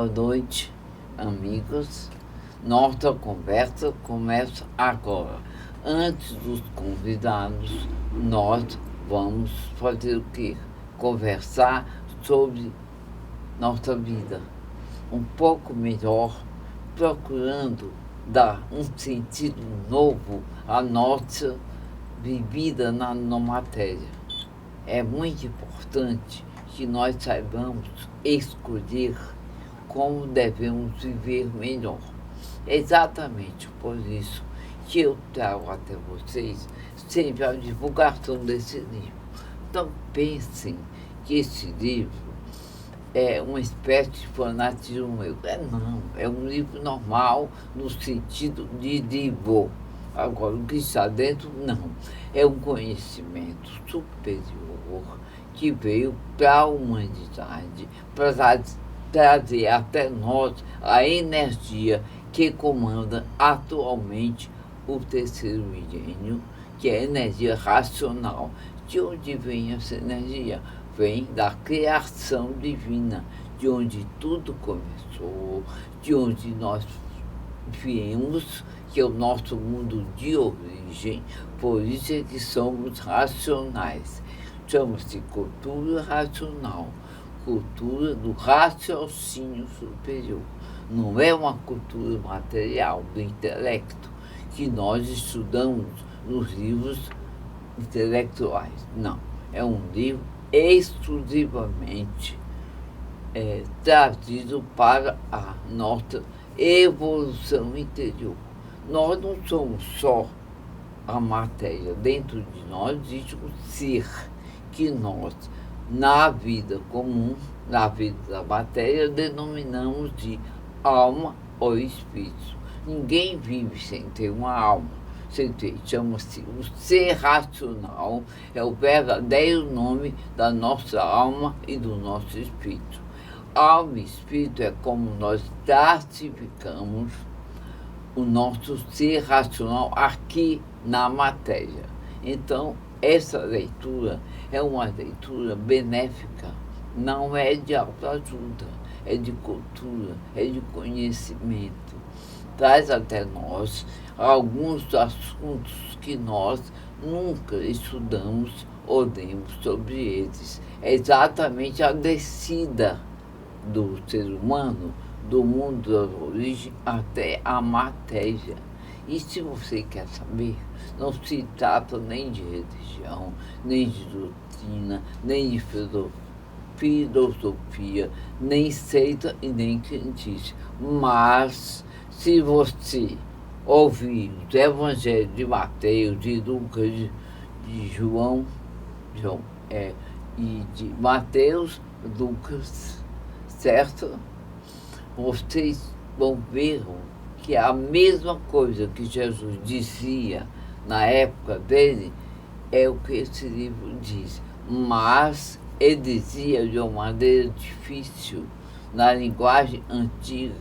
Boa noite, amigos. Nossa conversa começa agora. Antes dos convidados, nós vamos fazer o quê? Conversar sobre nossa vida um pouco melhor, procurando dar um sentido novo à nossa vivida na matéria. É muito importante que nós saibamos escolher como devemos viver melhor. Exatamente por isso que eu trago até vocês sempre a divulgação desse livro. Então pensem que esse livro é uma espécie de fanatismo meu. Não, é um livro normal no sentido de livro. Agora, o que está dentro, não. É um conhecimento superior que veio para a humanidade, para trazer até nós a energia que comanda atualmente o terceiro milênio, que é a energia racional. De onde vem essa energia? Vem da criação divina, de onde tudo começou, de onde nós viemos, que é o nosso mundo de origem, por isso é que somos racionais. Chama-se cultura racional, cultura do raciocínio superior. Não é uma cultura material, do intelecto, que nós estudamos nos livros intelectuais. Não, é um livro exclusivamente trazido para a nossa evolução interior. Nós não somos só a matéria. Dentro de nós existe um ser que nós, na vida comum, na vida da matéria, denominamos de alma ou espírito. Ninguém vive sem ter uma alma, sem ter. Chama-se o ser racional, é o verdadeiro nome da nossa alma e do nosso espírito. Alma e espírito é como nós classificamos o nosso ser racional aqui na matéria. Então, essa leitura é uma leitura benéfica, não é de autoajuda, é de cultura, é de conhecimento. Traz até nós alguns assuntos que nós nunca estudamos ou lemos sobre eles. É exatamente a descida do ser humano, do mundo da origem até a matéria. E se você quer saber, não se trata nem de religião, nem de doutrina, nem de filosofia, nem seita e nem crendice. Mas, se você ouvir os evangelhos de Mateus, de Lucas, de João, e de Mateus, Lucas, certo? Vocês vão ver que a mesma coisa que Jesus dizia na época dele é o que esse livro diz. Mas ele dizia de uma maneira difícil, na linguagem antiga,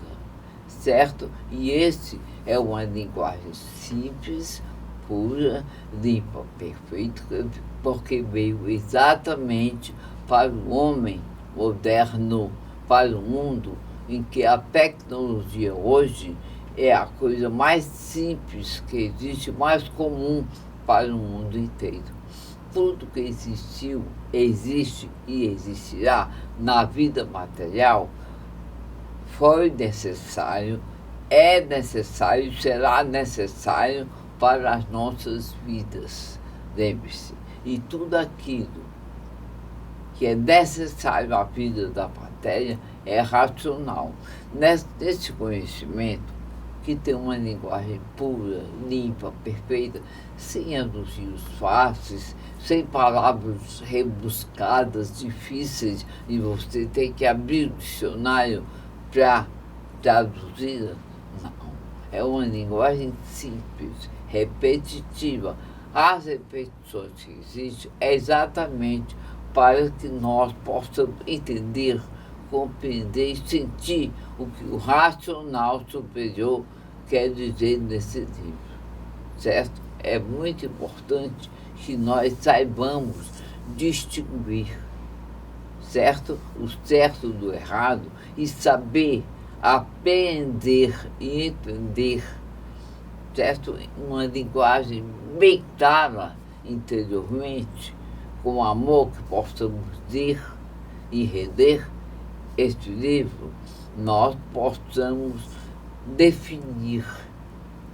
certo? E esse é uma linguagem simples, pura, limpa, perfeita, porque veio exatamente para o homem moderno, para o mundo em que a tecnologia hoje é a coisa mais simples que existe, mais comum para o mundo inteiro. Tudo que existiu, existe e existirá na vida material foi necessário, é necessário, será necessário para as nossas vidas. Lembre-se, e tudo aquilo que é necessário à vida da matéria é racional. Nesse conhecimento, que tem uma linguagem pura, limpa, perfeita, sem elogios fáceis, sem palavras rebuscadas, difíceis, e você tem que abrir o dicionário para traduzir. Não. É uma linguagem simples, repetitiva. As repetições que existem é exatamente para que nós possamos entender, compreender e sentir o que o racional superior quer dizer nesse livro, certo? É muito importante que nós saibamos distinguir, certo? O certo do errado, e saber aprender e entender, certo? Uma linguagem bem clara interiormente, com amor que possamos ler e reler este livro, nós possamos definir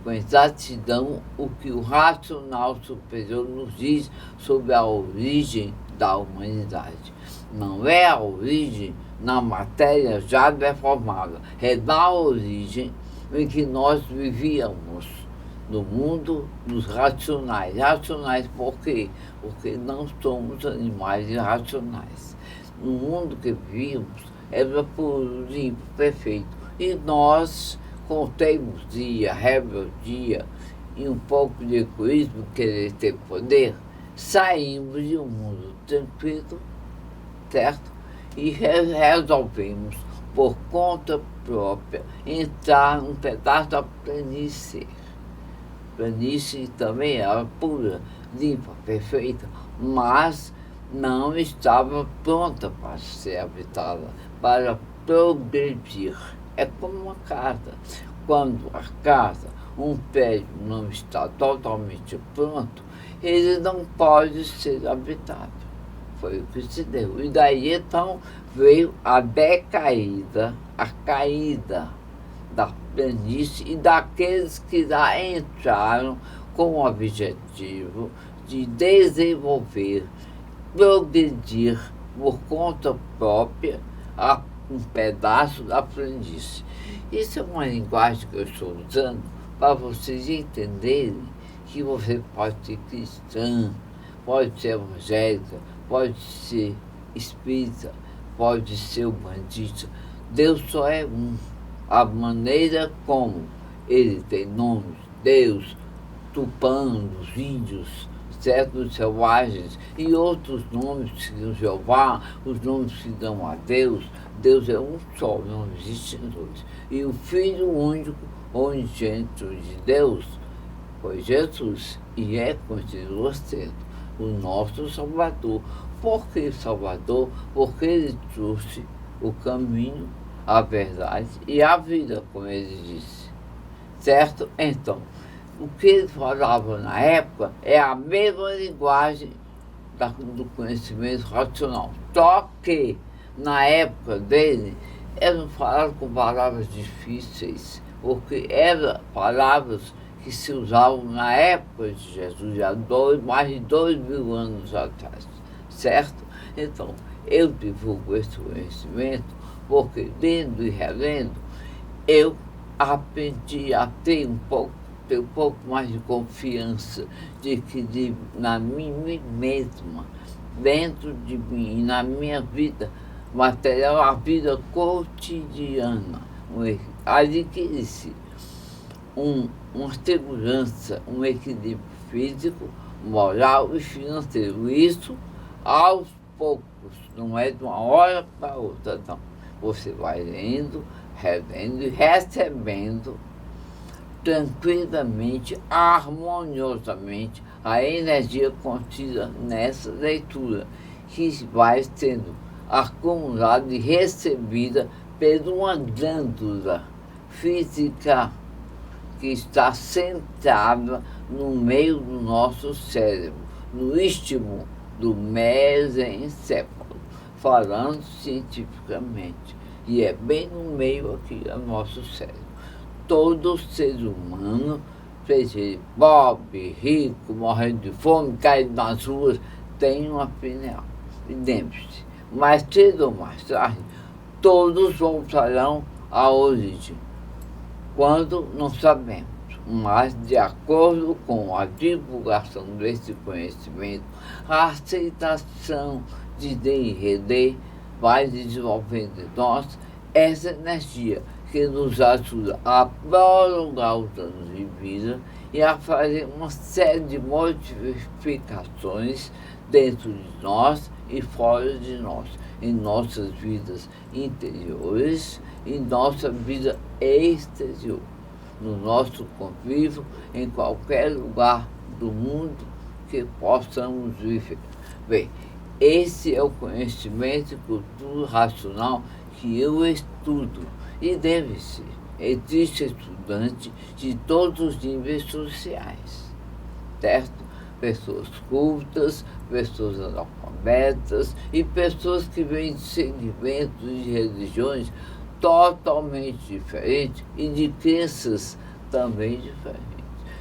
com exatidão o que o racional superior nos diz sobre a origem da humanidade. Não é a origem na matéria já deformada, é na origem em que nós vivíamos, no mundo dos racionais. Racionais por quê? Porque não somos animais irracionais. No mundo que vivíamos era puro, limpo, perfeito. E nós, com teimosia, rebeldia e um pouco de egoísmo, querer ter poder, saímos de um mundo tranquilo, certo? E resolvemos, por conta própria, entrar num pedaço da planície. Planície também era pura, limpa, perfeita, mas não estava pronta para ser habitada, para progredir. É como uma casa. Quando a casa, um prédio não está totalmente pronto, ele não pode ser habitado. Foi o que se deu. E daí então veio a decaída, a caída da planície e daqueles que lá entraram com o objetivo de desenvolver, progredir por conta própria um pedaço da planície. Isso é uma linguagem que eu estou usando para vocês entenderem que você pode ser cristã, pode ser evangélica, pode ser espírita, pode ser umbandista. Deus só é um. A maneira como ele tem nomes, Deus, tupanos, índios, certos selvagens e outros nomes que dão Jeová, os nomes que dão a Deus. Deus é um só, não existem dois. E o Filho único, unigênito de Deus, foi Jesus e continua sendo o nosso Salvador. Por que Salvador? Porque ele trouxe o caminho, a verdade e a vida, como ele disse. Certo? Então, o que ele falava na época é a mesma linguagem do conhecimento racional. Só que, na época dele, eram falavam com palavras difíceis, porque eram palavras que se usavam na época de Jesus, há mais de 2.000 anos atrás. Certo? Então, eu divulgo esse conhecimento porque, lendo e relendo, eu aprendi a ter um pouco mais de confiança de que na mim mesma, dentro de mim e na minha vida material, a vida cotidiana, adquire-se uma segurança, um equilíbrio físico, moral e financeiro. Isso aos poucos, não é de uma hora para outra, não. Você vai lendo, relendo e recebendo tranquilamente, harmoniosamente, a energia contida nessa leitura, que vai sendo acumulada e recebida por uma glândula física que está sentada no meio do nosso cérebro, no istmo do mesencéfalo, falando cientificamente. E é bem no meio aqui do nosso cérebro. Todo ser humano, seja ele pobre, rico, morrendo de fome, caído nas ruas, tem uma pineal. E lembre-se, mais cedo ou mais tarde, todos voltarão à origem. Quando não sabemos, mas de acordo com a divulgação desse conhecimento, a aceitação de ler e reler vai desenvolvendo em nós essa energia que nos ajuda a prolongar os anos de vida e a fazer uma série de modificações dentro de nós e fora de nós, em nossas vidas interiores, em nossa vida exterior, no nosso convívio, em qualquer lugar do mundo que possamos viver. Bem, Esse é o conhecimento e cultura racional que eu estudo e deve ser. Existe estudante de todos os níveis sociais, certo? Pessoas cultas, pessoas analfabetas e pessoas que vêm de segmentos de religiões totalmente diferentes e de crenças também diferentes.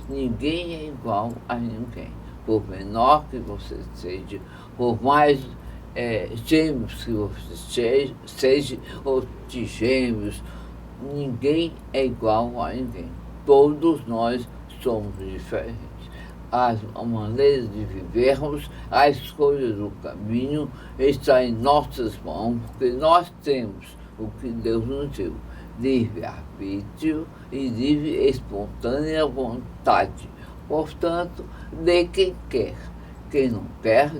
Ninguém é igual a ninguém, por menor que você seja, por mais gêmeos que você seja, ou de gêmeos, ninguém é igual a ninguém. Todos nós somos diferentes. A maneira de vivermos, a escolha do caminho está em nossas mãos, porque nós temos o que Deus nos deu, livre-arbítrio e livre espontânea vontade. Portanto, lê quem quer. Quem não quer,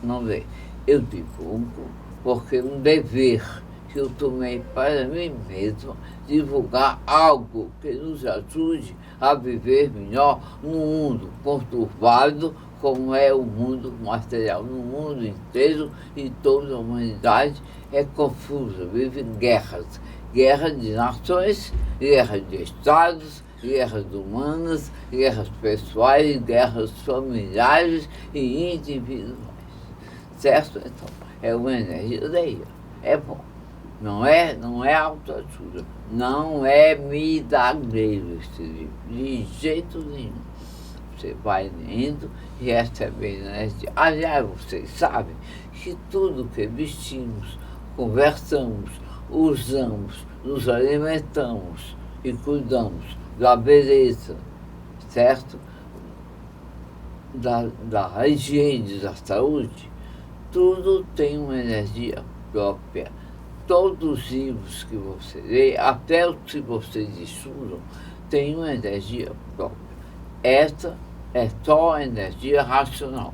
não lê. Eu divulgo porque é um dever que eu tomei para mim mesmo, divulgar algo que nos ajude a viver melhor num mundo conturbado como é o mundo material. No mundo inteiro e toda a humanidade é confusa, vive em guerras. Guerra de nações, guerra de estados, guerras humanas, guerras pessoais, guerras familiares e individuais. Certo? Então, é uma energia daí. É bom. Não é autoajuda, não é milagreiro esse livro, de jeito nenhum. Você vai lendo e recebendo energia. Aliás, vocês sabem que tudo que vestimos, conversamos, usamos, nos alimentamos e cuidamos da beleza, certo? Da higiene, da saúde, tudo tem uma energia própria. Todos os livros que você lê, até os que vocês estudam, têm uma energia própria. Essa é só a energia racional.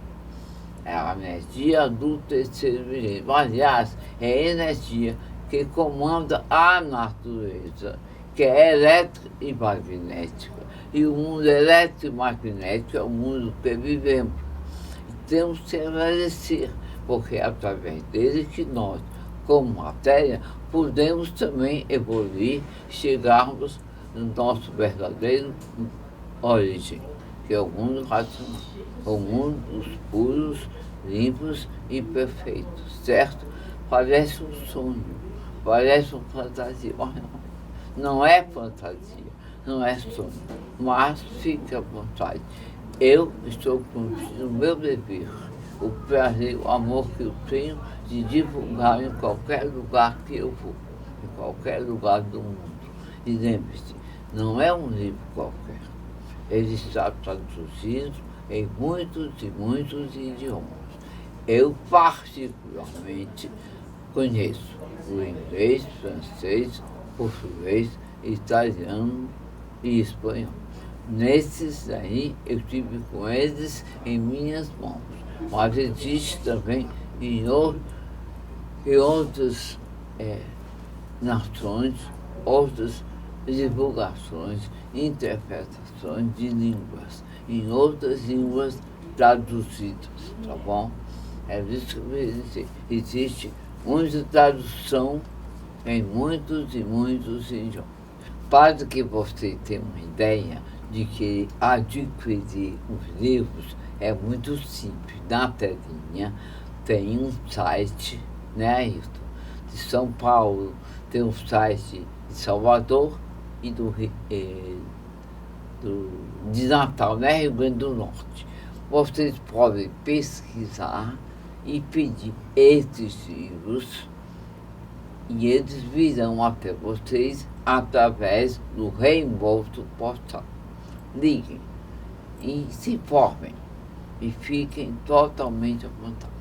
É a energia do terceiro milenio. Aliás, é a energia que comanda a natureza, que é elétrica e magnética. E o mundo elétrico e magnético é o mundo que vivemos. E temos que agradecer, porque é através dele que nós, como matéria, podemos também evoluir, chegarmos no nosso verdadeiro origem, que é o mundo racional, o mundo dos puros, limpos e perfeitos, certo? Parece um sonho, parece uma fantasia, mas não é fantasia, não é sonho, mas fique à vontade. Eu estou cumprindo o meu dever, o prazer, o amor que eu tenho de divulgar em qualquer lugar que eu vou, em qualquer lugar do mundo. E lembre-se, não é um livro qualquer. Ele está traduzido em muitos e muitos idiomas. Eu, particularmente, conheço o inglês, francês, português, italiano e espanhol. Nesses aí, eu tive com eles em minhas mãos. Mas existe também em outras nações, outras divulgações, interpretações de línguas, em outras línguas traduzidas, tá bom? É isso que eu queria dizer. Existe muita tradução em muitos e muitos idiomas. Para que você tenha uma ideia de que adquirir os livros é muito simples. Na telinha tem um site, né, Ailton, de São Paulo, tem um site de Salvador e de Natal, né, Rio Grande do Norte. Vocês podem pesquisar e pedir esses livros e eles virão até vocês através do reembolso postal. Liguem e se informem e fiquem totalmente à vontade.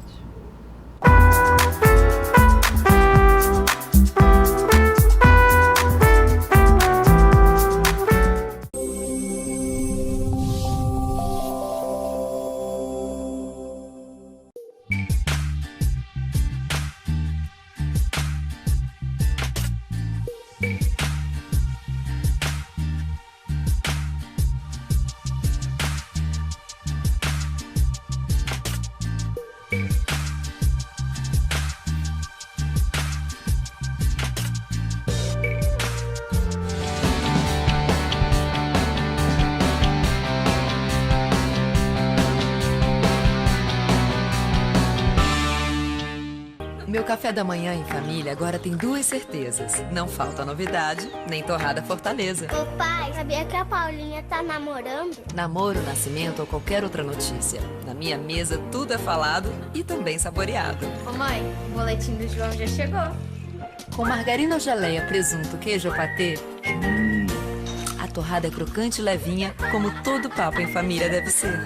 café da manhã em família agora tem 2 certezas. Não falta novidade, nem torrada Fortaleza. Ô pai, sabia que a Paulinha tá namorando? Namoro, nascimento ou qualquer outra notícia. Na minha mesa tudo é falado e também saboreado. Ô mãe, o boletim do João já chegou. Com margarina ou geleia, presunto, queijo ou patê, a torrada é crocante e levinha, como todo papo em família deve ser.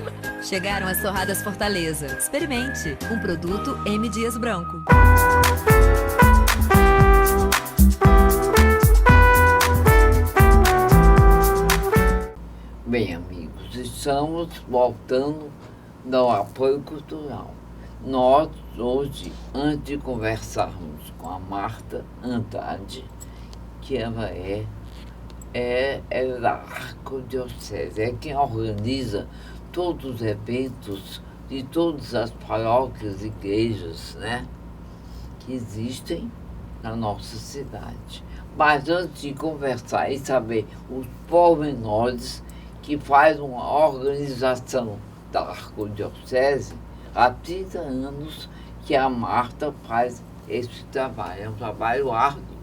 Chegaram as torradas Fortaleza. Experimente. Um produto M. Dias Branco. Bem, amigos, estamos voltando ao apoio cultural. Nós, hoje, antes de conversarmos com a Marta Andrade, que ela é da Arquidiocese, é quem organiza todos os eventos de todas as paróquias e igrejas, né, que existem na nossa cidade. Mas antes de conversar e saber os pormenores que faz uma organização da Arquidiocese, há 30 anos que a Marta faz esse trabalho. É um trabalho árduo,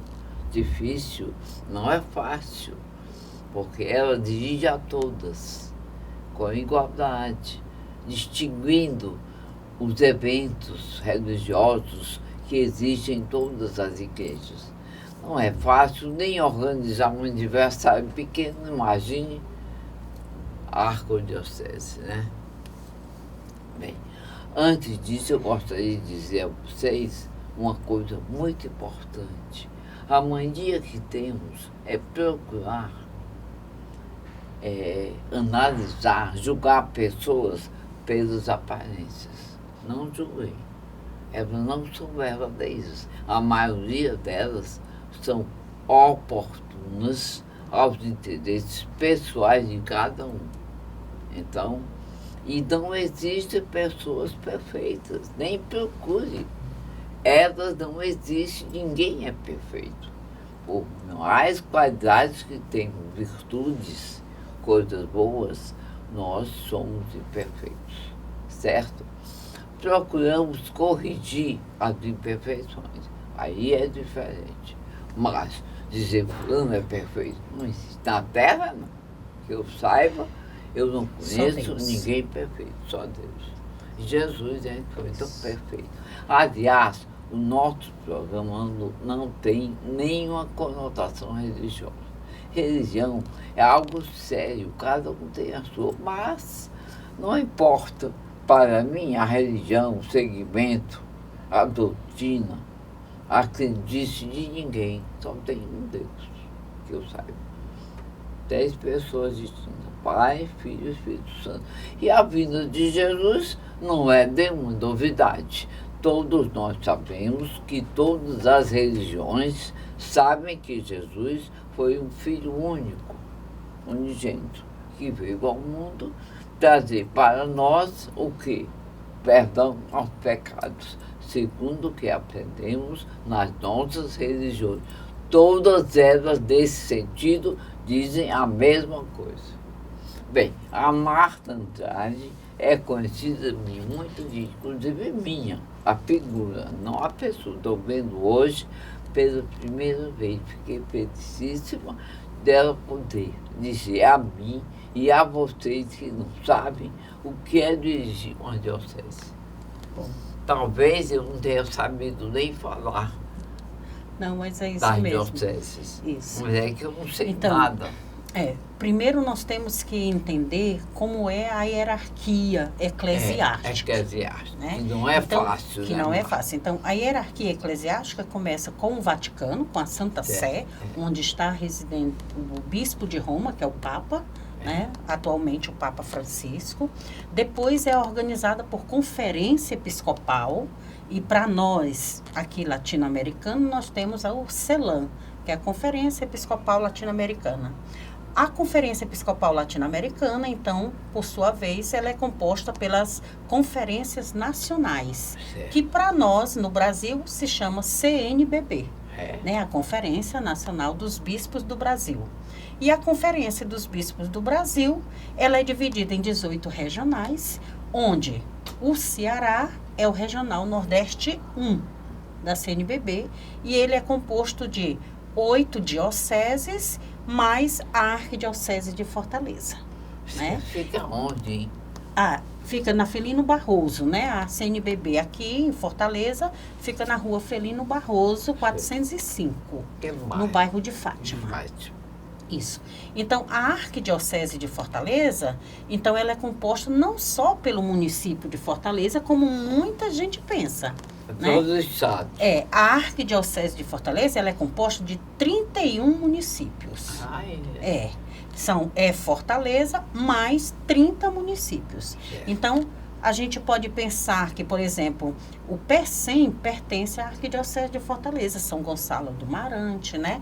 difícil, não é fácil, porque ela dirige a todas com igualdade, distinguindo os eventos religiosos que existem em todas as igrejas. Não é fácil nem organizar um aniversário pequeno, imagine a Arquidiocese, né? Bem, antes disso, eu gostaria de dizer a vocês uma coisa muito importante. A mania que temos é procurar analisar, julgar pessoas pelas aparências. Não julguei. Elas não são verdadeiras. A maioria delas são oportunas aos interesses pessoais de cada um. Então, e não existem pessoas perfeitas, nem procure. Elas não existem, ninguém é perfeito. Por mais qualidades que tenham, virtudes, coisas boas, nós somos imperfeitos, certo? Procuramos corrigir as imperfeições, aí é diferente. Mas dizer que fulano é perfeito, não existe. Na Terra, não. Que eu saiba, eu não conheço ninguém perfeito, só Deus. Jesus é que foi tão perfeito. Aliás, o nosso programa não tem nenhuma conotação religiosa. Religião é algo sério, cada um tem a sua, mas não importa para mim a religião, o segmento, a doutrina, a crendice de ninguém, só tem um Deus, que eu saiba. 10 pessoas distintas, Pai, Filho e Espírito Santo. E a vinda de Jesus não é nenhuma novidade. Todos nós sabemos que todas as religiões sabem que Jesus foi um Filho único, unigênito, que veio ao mundo trazer para nós o quê? Perdão aos pecados, segundo o que aprendemos nas nossas religiões. Todas elas, nesse sentido, dizem a mesma coisa. Bem, a Marta Andrade é conhecida muito, inclusive minha, a figura, não a pessoa. Estou vendo hoje pela primeira vez, fiquei felicíssima dela poder dizer a mim e a vocês que não sabem o que é dirigir uma diocese. Bom, talvez eu não tenha sabido nem falar. Não, mas é isso das mesmo. Dioceses. Isso. Mas é que eu não sei Então, nada. Primeiro nós temos que entender como é a hierarquia eclesiástica. Eclesiástica. Né? Que não é Então, fácil. Que né, não é Marta? fácil. Então, a hierarquia eclesiástica começa com o Vaticano, com a Santa Sé, onde está residente o Bispo de Roma, que é o Papa, né? Atualmente o Papa Francisco. Depois é organizada por Conferência Episcopal, e para nós, aqui latino-americanos, nós temos a URCELAM, que é a Conferência Episcopal Latino-Americana. A Conferência Episcopal Latino-Americana, então, por sua vez, ela é composta pelas conferências nacionais, Certo. que para nós, no Brasil, se chama CNBB, É. né? A Conferência Nacional dos Bispos do Brasil. E a Conferência dos Bispos do Brasil, ela é dividida em 18 regionais, onde o Ceará é o Regional Nordeste 1, da CNBB, e ele é composto de 8 dioceses, mais a Arquidiocese de Fortaleza, né? Fica onde, hein? Fica na Felino Barroso, né? A CNBB aqui em Fortaleza fica na rua Felino Barroso, 405, no bairro de Fátima. Isso. Então, a Arquidiocese de Fortaleza, então ela é composta não só pelo município de Fortaleza, como muita gente pensa. Né? Todo o estado. A Arquidiocese de Fortaleza, ela é composta de 31 municípios. Fortaleza mais 30 municípios. Então, a gente pode pensar que, por exemplo, o PERSEM pertence à Arquidiocese de Fortaleza, São Gonçalo do Marante, né?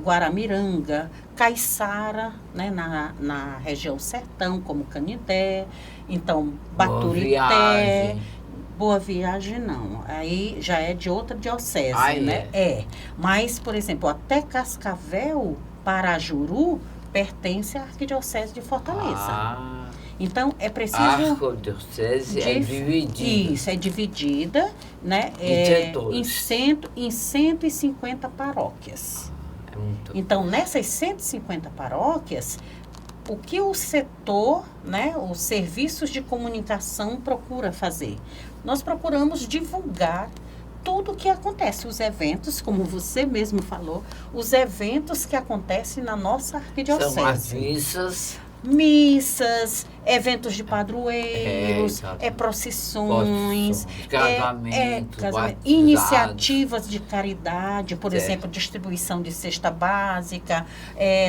Guaramiranga, Caiçara, né? na região sertão, como Canindé, então Baturité. Boa Viagem não, aí já é de outra diocese, né? Mas, por exemplo, até Cascavel, Parajuru, pertence à Arquidiocese de Fortaleza. Então, é preciso... A Arquidiocese é dividida. Isso, é dividida, né? Em 150 paróquias. Então, nessas 150 paróquias, o que o setor, né, os serviços de comunicação procura fazer? Nós procuramos divulgar tudo o que acontece, os eventos, como você mesmo falou, os eventos que acontecem na nossa arquidiocese. São as missas, eventos de padroeiros, procissões, iniciativas de caridade, por exemplo, distribuição de cesta básica,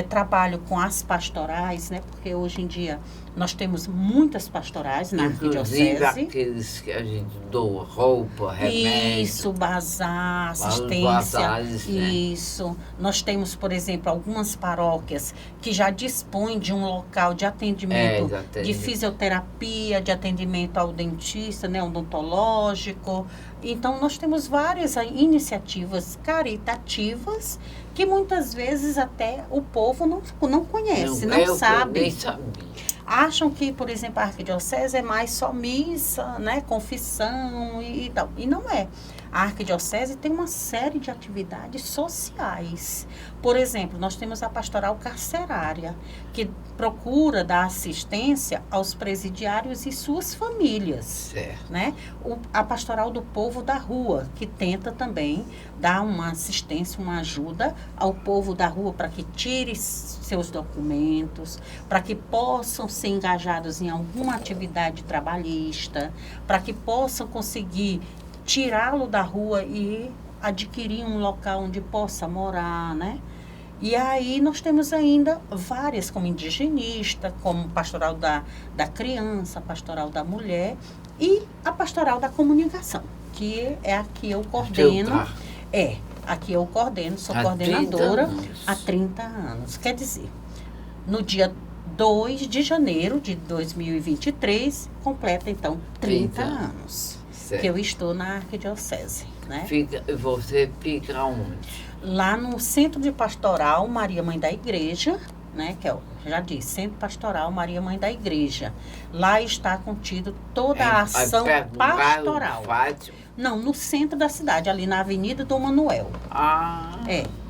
trabalho com as pastorais, né? Porque hoje em dia nós temos muitas pastorais na arquidiocese. Inclusive aqueles que a gente doa roupa, remédio. Isso, bazar, assistência. Isso. Nós temos, por exemplo, algumas paróquias que já dispõem de um local de atendimento, de fisioterapia, de atendimento ao dentista, né, odontológico. Então, nós temos várias iniciativas caritativas que muitas vezes até o povo não conhece, não sabe. Nem sabia. Acham que, por exemplo, a arquidiocese é mais só missa, né, confissão e tal. E não é. A arquidiocese tem uma série de atividades sociais. Por exemplo, nós temos a pastoral carcerária, que procura dar assistência aos presidiários e suas famílias. Né? A pastoral do povo da rua, que tenta também dar uma assistência, uma ajuda ao povo da rua para que tire seus documentos, para que possam ser engajados em alguma atividade trabalhista, para que possam conseguir tirá-lo da rua e adquirir um local onde possa morar, né? E aí nós temos ainda várias, como indigenista, como pastoral da criança, pastoral da mulher e a pastoral da comunicação, que é a que eu coordeno. Aqui eu coordeno, sou coordenadora há 30 anos. Quer dizer, no dia 2 de janeiro de 2023, completa então 30 anos. Que eu estou na arquidiocese, né? Você fica onde? Lá no Centro de Pastoral Maria Mãe da Igreja, né? Que já disse, Centro Pastoral Maria Mãe da Igreja. Lá está contido toda a ação pastoral. Não, no centro da cidade, ali na Avenida Dom Manuel.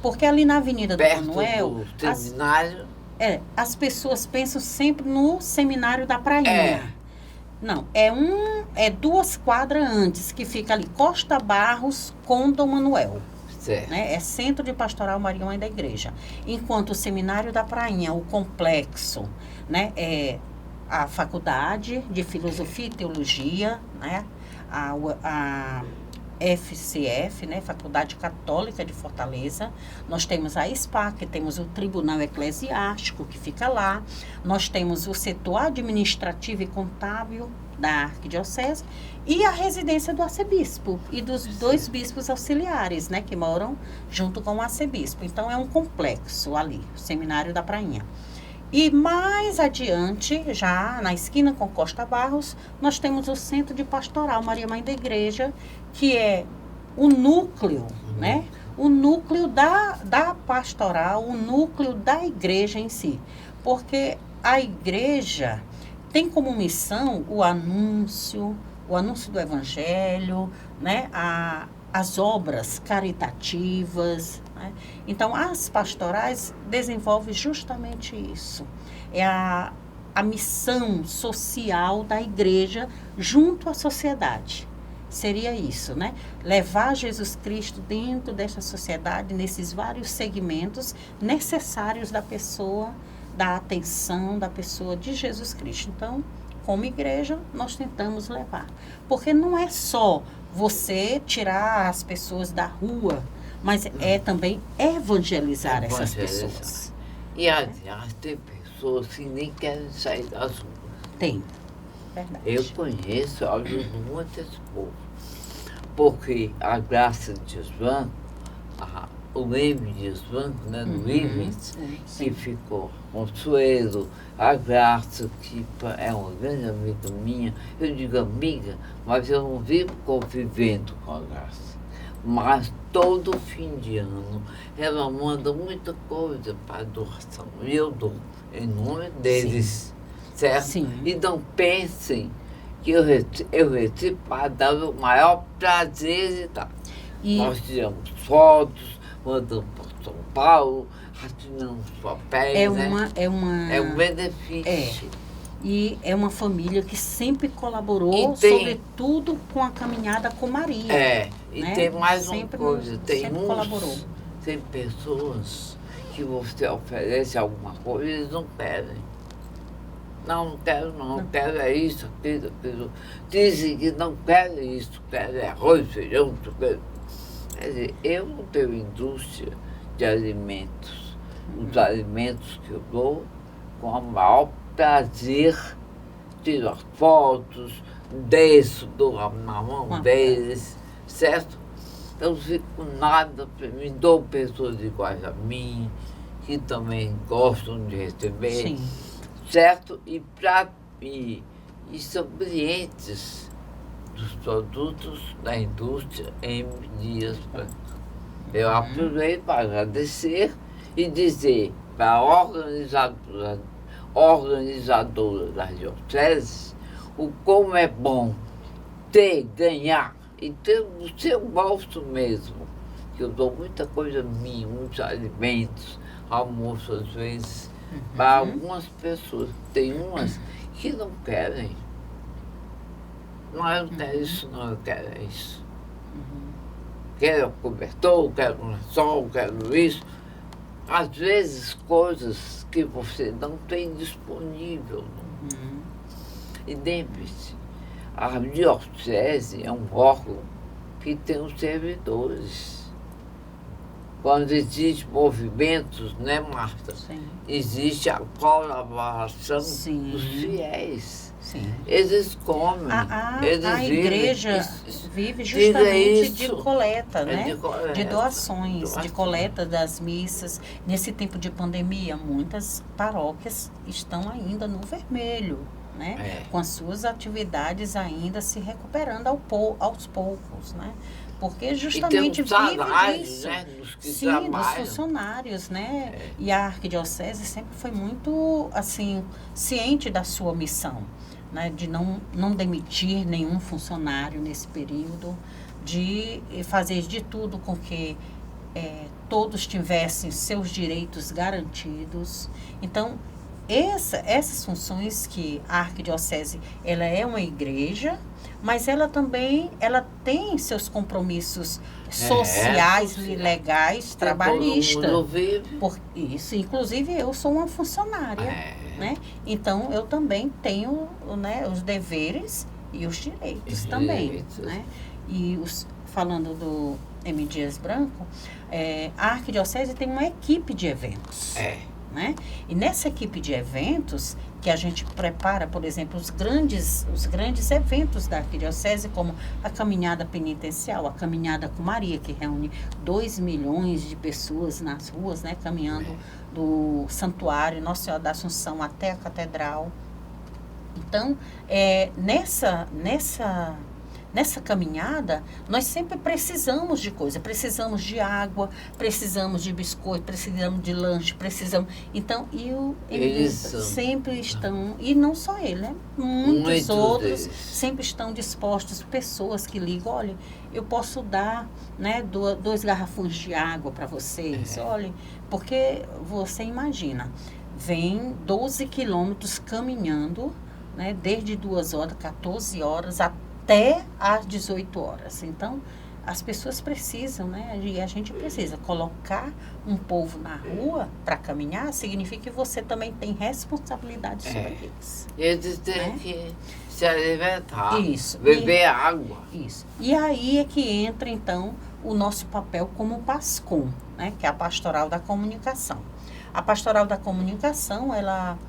Porque ali na Avenida Dom Manuel... Do seminário? As pessoas pensam sempre no Seminário da Prainha. Não, é 2 quadras antes, que fica ali, Costa Barros com Dom Manuel. Né? É Centro de Pastoral Maria Mãe da Igreja. Enquanto o Seminário da Prainha, o complexo, né, é a Faculdade de Filosofia e Teologia, né, a FCF, né, Faculdade Católica de Fortaleza. Nós temos a SPAC, temos o Tribunal Eclesiástico, que fica lá. Nós temos o setor administrativo e contábil da Arquidiocese e a residência do arcebispo e dos 2 bispos auxiliares, né, que moram junto com o arcebispo. Então, é um complexo ali, o Seminário da Prainha. E mais adiante, já na esquina com Costa Barros, nós temos o Centro de Pastoral Maria Mãe da Igreja, que é o núcleo, né? O núcleo da pastoral, o núcleo da igreja em si. Porque a igreja tem como missão o anúncio do evangelho, né? as obras caritativas, né? Então, as pastorais desenvolvem justamente isso. É a missão social da igreja junto à sociedade. Seria isso, né? Levar Jesus Cristo dentro dessa sociedade, nesses vários segmentos necessários da pessoa, da atenção da pessoa de Jesus Cristo. Então, como igreja, nós tentamos levar. Porque não é só você tirar as pessoas da rua, mas é também evangelizar essas pessoas. E aliás, tem pessoas que nem querem sair das ruas. Tem, verdade. Eu conheço, eu ajudo muito esse povo. Porque a Graça de Desvanco, o Leme de Desvanco, né, no Leme, que ficou Consuelo, a Graça, que é uma grande amiga minha. Eu digo amiga, mas eu não vivo convivendo com a Graça. Mas todo fim de ano ela manda muita coisa para doação. E eu dou em nome deles, certo? Sim. E não pensem que eu recebi para dar o maior prazer e tal. Nós tiramos fotos, mandamos para São Paulo, assinamos papéis, É um benefício. E é uma família que sempre colaborou, sobretudo com a caminhada com Maria. E né? tem mais sempre, uma coisa, colaborou. Tem pessoas que você oferece alguma coisa e eles não querem. Não quero, não quero é isso, aquilo. Dizem que não querem isso, querem arroz, feijão, quer dizer, eu não tenho indústria de alimentos. Os alimentos que eu dou, com o maior prazer, tiro as fotos, desço, dou na mão deles, certo? Eu não fico nada, me dou pessoas iguais a mim, que também gostam de receber. Sim. Certo? E são clientes dos produtos da indústria M. Dias Branco. Eu aproveito para agradecer e dizer para a organizadora das dioceses o como é bom ganhar e ter no seu bolso mesmo, que eu dou muita coisa minha, muitos alimentos, almoço às vezes, para algumas pessoas. Tem umas que não querem. Não, eu não quero isso, não, eu quero isso. Quero cobertor, quero lençol, quero isso. Às vezes, coisas que você não tem disponível. E lembre-se, a diocese é um órgão que tem os servidores. Quando existem movimentos, né, Marta? Sim. Existe a colaboração Sim. dos fiéis. Sim. Eles comem, eles a vivem. igreja vive justamente de coleta, né? De coleta. De doações, de coleta das missas. Nesse tempo de pandemia, muitas paróquias estão ainda no vermelho, né? Com as suas atividades ainda se recuperando aos poucos, né? Porque justamente vive disso. Né? Dos que Sim, trabalham. dos funcionários, né? E a arquidiocese sempre foi muito, assim, ciente da sua missão, né? De não demitir nenhum funcionário nesse período, de fazer de tudo com que todos tivessem seus direitos garantidos. Então, essas funções que a arquidiocese, ela é uma igreja, mas ela também tem seus compromissos sociais e legais, trabalhistas. Por isso, inclusive eu sou uma funcionária, né? Então eu também tenho, né, os deveres e os direitos também, né? E falando do M. Dias Branco, a arquidiocese tem uma equipe de eventos. Né? E nessa equipe de eventos, que a gente prepara, por exemplo, os grandes eventos da arquidiocese, como a caminhada penitencial, a caminhada com Maria, que reúne 2 milhões de pessoas nas ruas, né? Caminhando do santuário Nossa Senhora da Assunção até a catedral. Então, nessa caminhada, nós sempre precisamos de coisa. Precisamos de água, precisamos de biscoito, precisamos de lanche, precisamos... Então, eles sempre estão... E não só ele, né? Muitos outros sempre estão dispostos. Pessoas que ligam, olha, eu posso dar, né, 2 garrafões de água para vocês. Olhem, porque você imagina, vem 12 quilômetros caminhando, né, desde 2 horas, 14 horas, até às 18 horas. Então, as pessoas precisam, né? E a gente precisa colocar um povo na rua para caminhar, significa que você também tem responsabilidade sobre eles. Eles têm que se alimentar, Isso. beber água. Isso. E aí é que entra, então, o nosso papel como PASCOM, né? Que é a Pastoral da Comunicação. A Pastoral da Comunicação, ela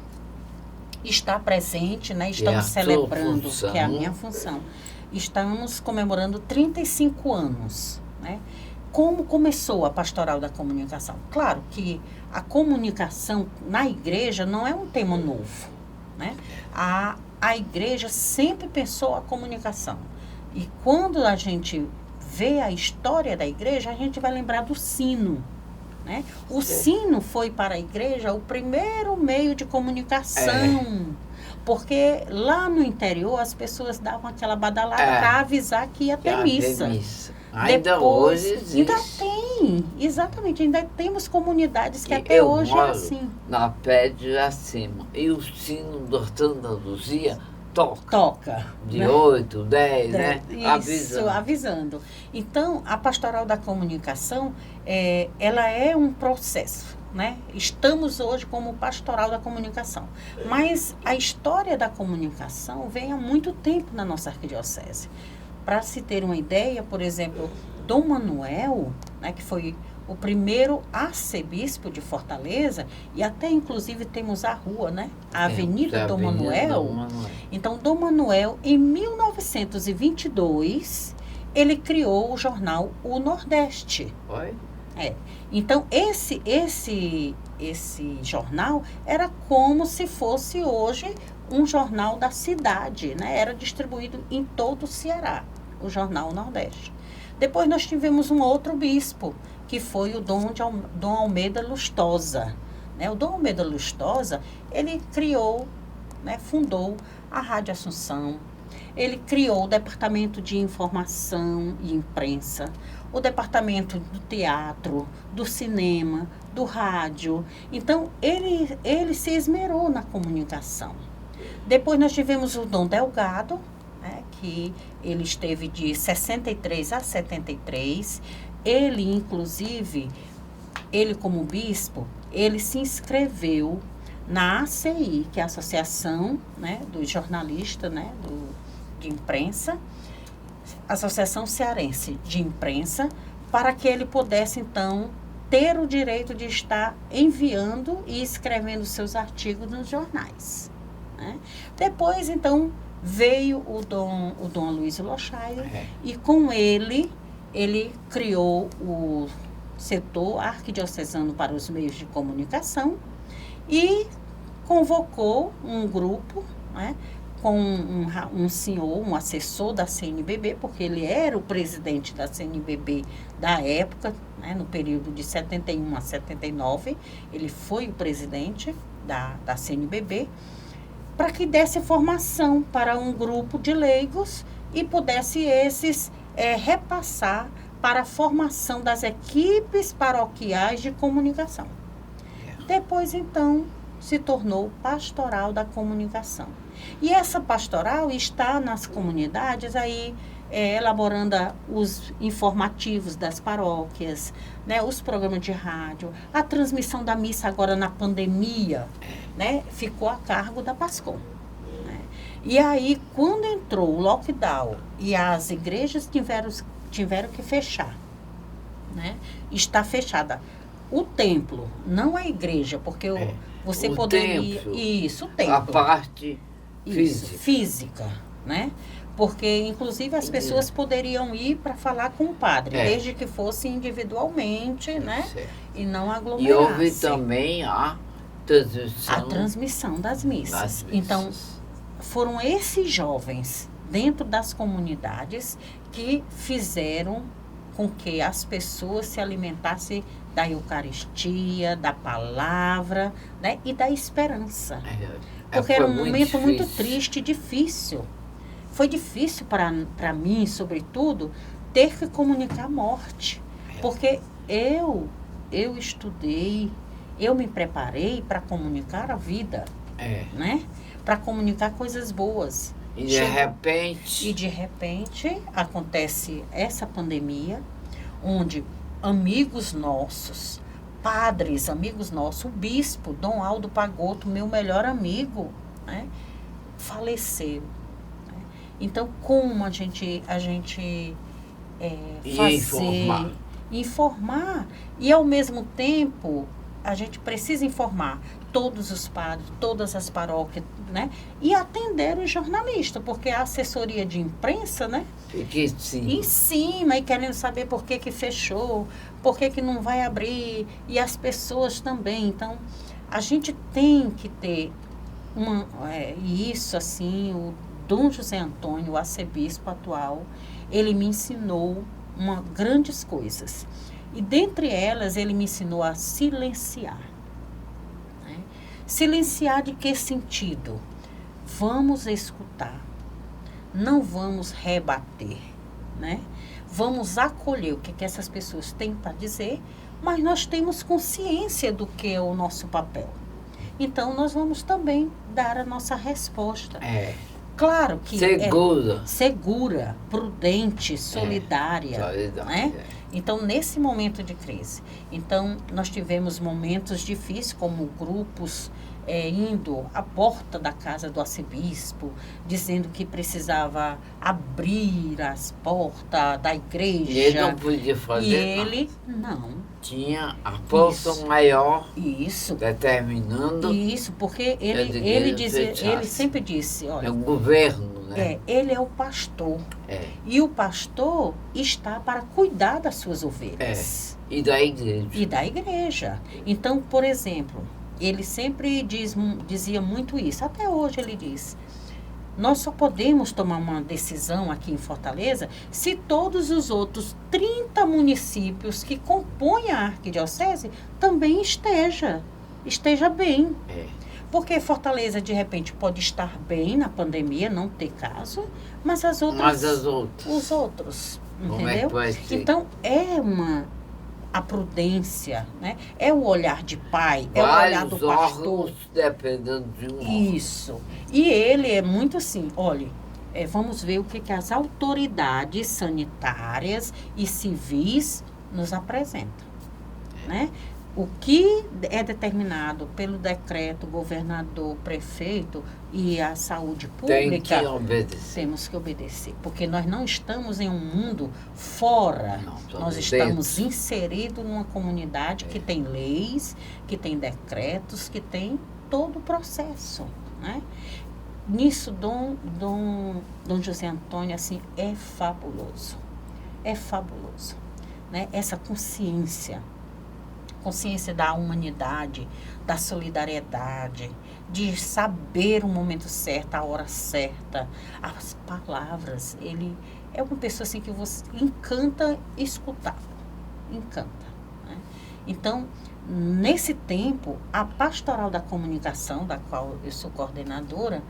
está presente, né? Estamos celebrando, que é a minha função. Estamos comemorando 35 anos, né? Como começou a Pastoral da Comunicação? Claro que a comunicação na igreja não é um tema novo, né? A igreja sempre pensou a comunicação. E quando a gente vê a história da igreja, a gente vai lembrar do sino, né? O sino foi para a igreja o primeiro meio de comunicação. Porque lá no interior as pessoas davam aquela badalada para avisar que ia ter missa. Ainda Depois, hoje existe. Ainda tem, exatamente. Ainda temos comunidades que até hoje é assim. Na pé de acima. E o sino do Santa Luzia toca. De né? 8, 10, né? Isso, avisando. Então, a Pastoral da Comunicação, ela é um processo. Né? Estamos hoje como Pastoral da Comunicação. Mas a história da comunicação vem há muito tempo na nossa arquidiocese. Para se ter uma ideia, por exemplo, Dom Manuel, né, que foi o primeiro arcebispo de Fortaleza, e até inclusive temos a rua, né? A Avenida Dom Manuel. Então, Dom Manuel, em 1922, ele criou o jornal O Nordeste. Oi? Então, esse jornal era como se fosse hoje um jornal da cidade, né? Era distribuído em todo o Ceará, o Jornal Nordeste. Depois nós tivemos um outro bispo, que foi o Dom Almeida Lustosa. Né? O Dom Almeida Lustosa, ele criou, né, fundou a Rádio Assunção, ele criou o Departamento de Informação e Imprensa, o Departamento do Teatro, do Cinema, do Rádio. Então, ele se esmerou na comunicação. Depois nós tivemos o Dom Delgado, né, que ele esteve de 63 a 73. Ele, inclusive, ele como bispo, ele se inscreveu na ACI, que é a Associação, né, dos Jornalistas, né, de Imprensa, Associação Cearense de Imprensa, para que ele pudesse, então, ter o direito de estar enviando e escrevendo seus artigos nos jornais. Né? Depois, então, veio o Dom Aloysio Lochaio, e com ele criou o setor arquidiocesano para os meios de comunicação e convocou um grupo, né, com um senhor, um assessor da CNBB, porque ele era o presidente da CNBB da época, né, no período de 71 a 79, ele foi o presidente da CNBB, para que desse formação para um grupo de leigos e pudesse esses repassar para a formação das equipes paroquiais de comunicação. Depois, então, se tornou Pastoral da Comunicação. E essa pastoral está nas comunidades aí, elaborando os informativos das paróquias, né, os programas de rádio, a transmissão da missa agora na pandemia, né, ficou a cargo da PASCOM. Né? E aí, quando entrou o lockdown e as igrejas tiveram que fechar, né, está fechada. O templo, não a igreja, porque você poderia... Templo, isso, o templo. A parte física, né? Porque, inclusive, as pessoas poderiam ir para falar com o padre, desde que fosse individualmente, né? Certo. E não aglomerasse. E houve também a transmissão das missas. Então, foram esses jovens dentro das comunidades que fizeram com que as pessoas se alimentassem da Eucaristia, da palavra, né? E da esperança. Porque era um momento muito triste e difícil. Foi difícil para mim, sobretudo, ter que comunicar a morte. Porque eu estudei, eu me preparei para comunicar a vida, né? Para comunicar coisas boas. E de repente acontece essa pandemia, onde amigos nossos, padres, amigos nossos, o bispo Dom Aldo Pagotto, meu melhor amigo, né, faleceu. Né? Então, como a gente fazer, informar, e ao mesmo tempo a gente precisa informar todos os padres, todas as paróquias, né? E atender os jornalistas, porque a assessoria de imprensa, né? Em cima, e querendo saber por que fechou, por que não vai abrir, e as pessoas também. Então, a gente tem que ter isso assim, o Dom José Antônio, o arcebispo atual, ele me ensinou grandes coisas. E dentre elas, ele me ensinou a silenciar. Né? Silenciar de que sentido? Vamos escutar, não vamos rebater, né? Vamos acolher o que essas pessoas têm para dizer, mas nós temos consciência do que é o nosso papel. Então, nós vamos também dar a nossa resposta. Claro que segura, prudente, solidária. Né? Então, nesse momento de crise. Então, nós tivemos momentos difíceis, como grupos indo à porta da casa do arcebispo, dizendo que precisava abrir as portas da igreja. E ele não podia fazer E ele, não. Tinha a força maior Isso. determinando. Isso, porque ele dizia, ele sempre disse, olha, é o governo, né? Ele é o pastor. E o pastor está para cuidar das suas ovelhas. E da igreja. E da igreja. Então, por exemplo, ele sempre dizia muito isso. Até hoje ele diz. Nós só podemos tomar uma decisão aqui em Fortaleza se todos os outros 30 municípios que compõem a arquidiocese também esteja bem. Porque Fortaleza, de repente, pode estar bem na pandemia, não ter caso, mas os outros, entendeu? Como é que vai ser? Então, a prudência, né? É o olhar de pai, é o olhar do pastor. Dependendo de um Isso. E ele é muito assim, olha, vamos ver o que as autoridades sanitárias e civis nos apresentam, né? O que é determinado pelo decreto governador, prefeito e a saúde pública, temos que obedecer. Porque nós não estamos em um mundo fora. Nós estamos inseridos numa comunidade que tem leis, que tem decretos, que tem todo o processo. Né? Nisso, Dom José Antônio, assim, é fabuloso. É fabuloso. Né? Essa consciência da humanidade, da solidariedade, de saber o momento certo, a hora certa, as palavras. Ele é uma pessoa assim que você encanta escutar, encanta. Né? Então, nesse tempo, a Pastoral da Comunicação, da qual eu sou coordenadora,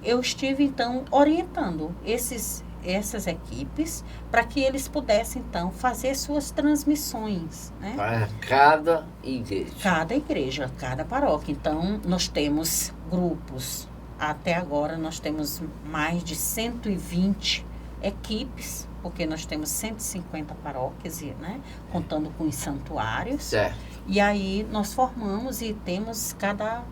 eu estive então orientando essas equipes para que eles pudessem, então, fazer suas transmissões. Né? Para cada igreja. Cada igreja, cada paróquia. Então, nós temos grupos. Até agora, nós temos mais de 120 equipes, porque nós temos 150 paróquias, né? Contando com os santuários. Certo. E aí, nós formamos e temos cada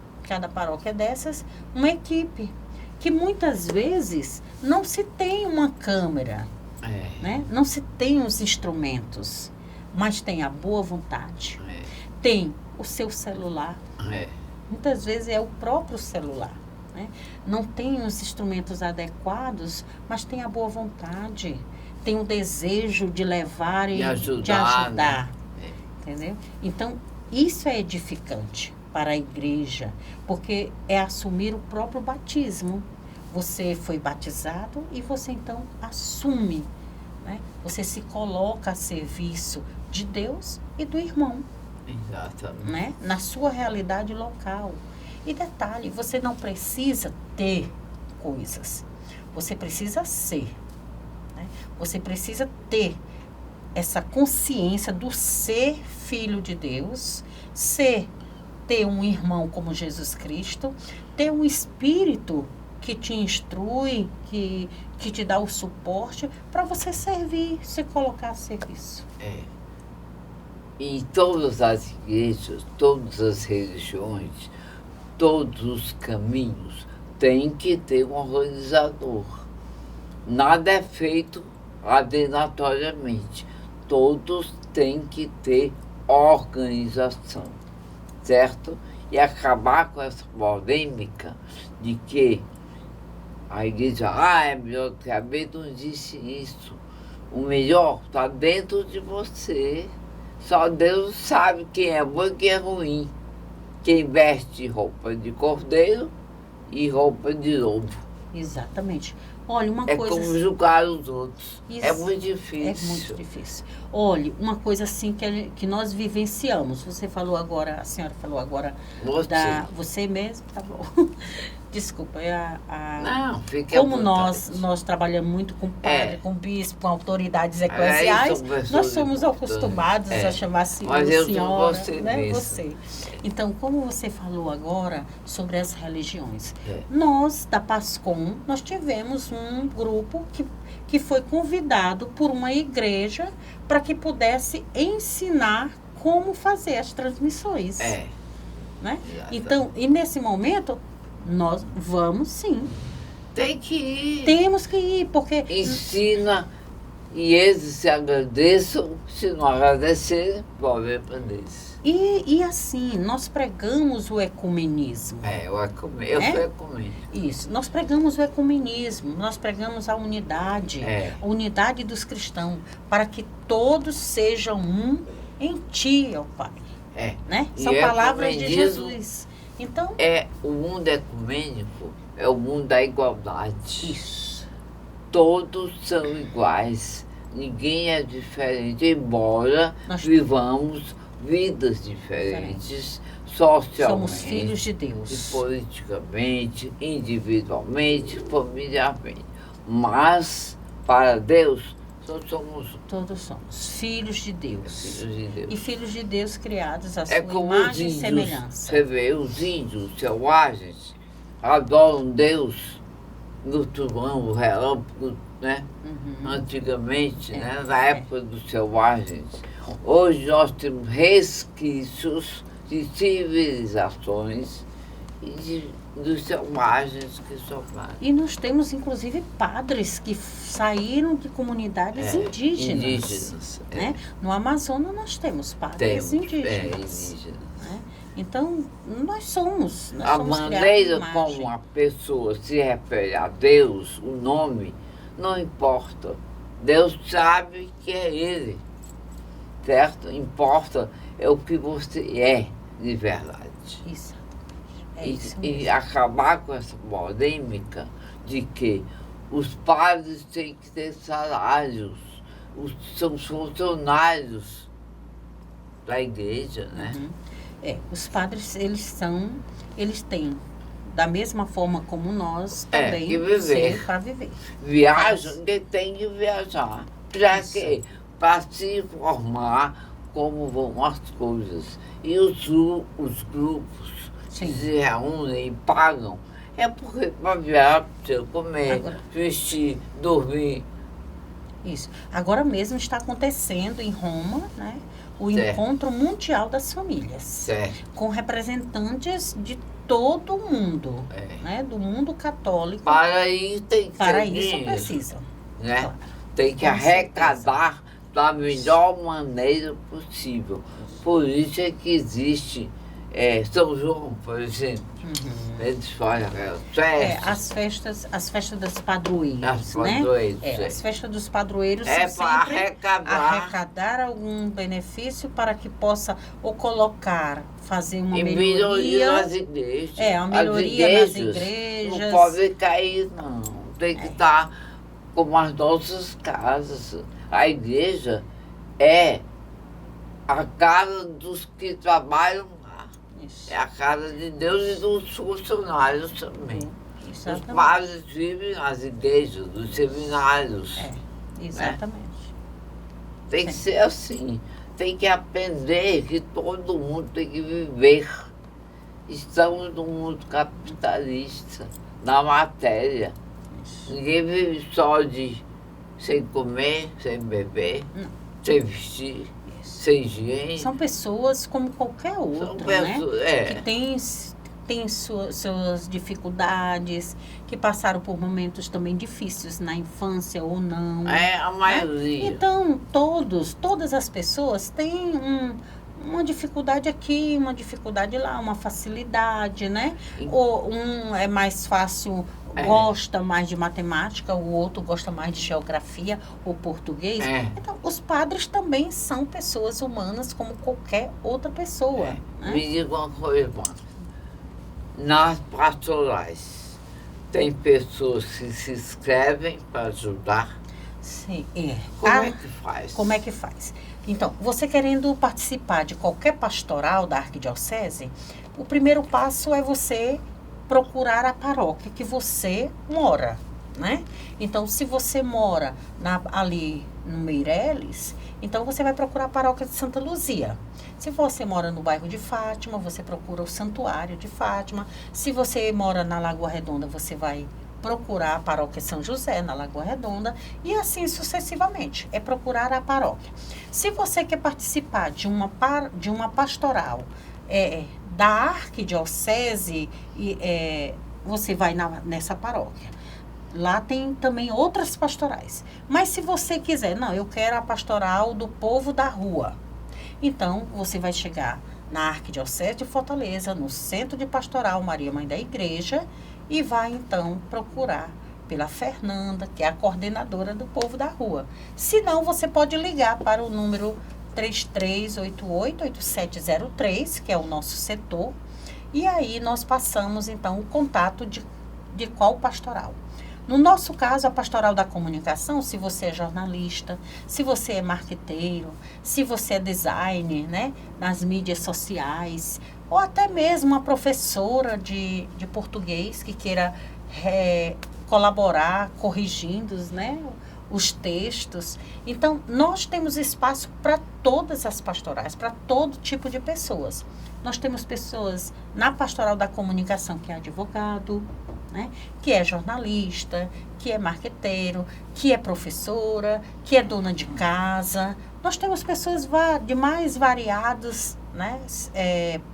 paróquia dessas uma equipe. Que muitas vezes não se tem uma câmera, né? Não se tem os instrumentos, mas tem a boa vontade, tem o seu celular, muitas vezes é o próprio celular, né? Não tem os instrumentos adequados, mas tem a boa vontade, tem o desejo de levar e de ajudar, né? Entendeu? Então, isso é edificante para a igreja, porque é assumir o próprio batismo. Você foi batizado e você então assume, né? Você se coloca a serviço de Deus e do irmão. Exatamente. Né? Na sua realidade local. E detalhe, você não precisa ter coisas, você precisa ser. Né? né? Você precisa ter essa consciência do ser filho de Deus, ter um irmão como Jesus Cristo, ter um espírito que te instrui, que te dá o suporte para você servir, se colocar a serviço. Em todas as igrejas, todas as religiões, todos os caminhos, tem que ter um organizador. Nada é feito aleatoriamente. Todos têm que ter organização, certo? E acabar com essa polêmica de que a igreja, é melhor que a Bíblia não disse isso. O melhor está dentro de você. Só Deus sabe quem é bom e quem é ruim. Quem veste roupa de cordeiro e roupa de lobo. Exatamente. Olha, uma É coisa... como julgar os outros. Isso. É muito difícil. É muito difícil. Olha, uma coisa assim que nós vivenciamos. Você falou agora, a senhora falou agora você mesmo, tá bom. Desculpa, Não, fique à como vontade. nós trabalhamos muito com padre, com bispo, com autoridades eclesiais, nós somos acostumados a chamar senhor, mas eu senhora, sou você né? mesmo. Você. Então, como você falou agora sobre as religiões, nós da PASCOM, nós tivemos um grupo que foi convidado por uma igreja para que pudesse ensinar como fazer as transmissões. Né? Então, e nesse momento, nós vamos sim. Tem que ir. Temos que ir, porque... Ensina e eles se agradeçam. Se não agradecerem, problema deles. E assim, nós pregamos o ecumenismo. Eu sou ecumênico. Isso, nós pregamos o ecumenismo, nós pregamos a unidade dos cristãos, para que todos sejam um em ti, ó Pai. Né? São palavras de Jesus. Então, o mundo ecumênico é o mundo da igualdade. Isso. Todos são iguais. Ninguém é diferente, embora vivamos vidas diferentes, socialmente, somos filhos de Deus. Politicamente, individualmente, familiarmente. Mas, para Deus, todos somos filhos de Deus. Filhos de Deus. E filhos de Deus criados à sua como imagem os e índios, semelhança. Você vê, os índios selvagens adoram Deus no trovão, o relâmpago, né? Antigamente, né? Na época dos selvagens. Hoje nós temos resquícios de civilizações e dos selvagens que sobraram. E nós temos, inclusive, padres que saíram de comunidades indígenas. Né? No Amazonas nós temos padres indígenas. Né? Então, nós somos a maneira como a pessoa se refere a Deus, o nome, não importa. Deus sabe que é Ele, certo? Importa é o que você é de verdade. Isso. E acabar com essa polêmica de que os padres têm que ter salários, são funcionários da igreja, né? Os padres, eles têm, da mesma forma como nós, também que viver. Para viver. Viajam, que tem que viajar. Para quê? Para se informar como vão as coisas. E os grupos que se reúnem e pagam, porque para viajar, precisa comer, vestir, dormir. Isso. Agora mesmo está acontecendo em Roma, né, o Encontro Mundial das Famílias, com representantes de todo o mundo, né, do mundo católico. Para isso tem que Para ter isso dinheiro, precisa. né? Claro. Tem que arrecadar da melhor maneira possível. Por isso é que existe São João, por exemplo. Eles fazem as festas das padroeiras, né? As festas dos padroeiros são para sempre arrecadar algum benefício para que possa ou fazer uma melhoria nas igrejas. A melhoria nas igrejas. Não pode cair, não. Tem que estar como as nossas casas. A igreja é a casa dos que trabalham lá. Isso. É a casa de Deus e dos funcionários também. Os padres vivem nas igrejas, nos seminários. Exatamente. Tem que ser assim. Tem que aprender que todo mundo tem que viver. Estamos num mundo capitalista, na matéria. Ninguém vive só sem comer, sem beber, sem vestir, sem higiene. São pessoas como qualquer outra, né? Que tem suas dificuldades, que passaram por momentos também difíceis na infância ou não. A maioria. Então, todas as pessoas têm uma dificuldade aqui, uma dificuldade lá, uma facilidade, né? Ou um é mais fácil, gosta mais de matemática, o outro gosta mais de geografia ou português. Então, os padres também são pessoas humanas como qualquer outra pessoa. Né? Me diga uma coisa, mano. Nas pastorais, tem pessoas que se inscrevem para ajudar? Sim, Como é que faz? Como é que faz? Então, você querendo participar de qualquer pastoral da arquidiocese, o primeiro passo é você procurar a paróquia que você mora, né? Então, se você mora ali no Meireles, então você vai procurar a paróquia de Santa Luzia. Se você mora no bairro de Fátima, você procura o Santuário de Fátima. Se você mora na Lagoa Redonda, você vai procurar a paróquia São José, na Lagoa Redonda, e assim sucessivamente. É procurar a paróquia. Se você quer participar de uma pastoral da arquidiocese, você vai nessa paróquia. Lá tem também outras pastorais. Mas se você quiser, não, eu quero a pastoral do povo da rua. Então, você vai chegar na Arquidiocese de Fortaleza, no Centro de Pastoral Maria Mãe da Igreja, e vai, então, procurar pela Fernanda, que é a coordenadora do povo da rua. Se não, você pode ligar para o número 3388-8703, que é o nosso setor, e aí nós passamos, então, o contato de qual pastoral. No nosso caso, a pastoral da comunicação, se você é jornalista, se você é marqueteiro, se você é designer, né, nas mídias sociais, ou até mesmo uma professora de português que queira colaborar, corrigindo, né, os textos. Então, nós temos espaço para todas as pastorais, para todo tipo de pessoas. Nós temos pessoas na pastoral da comunicação, que é advogado, né, que é jornalista, que é marqueteiro, que é professora, que é dona de casa. Nós temos pessoas de mais variadas, né,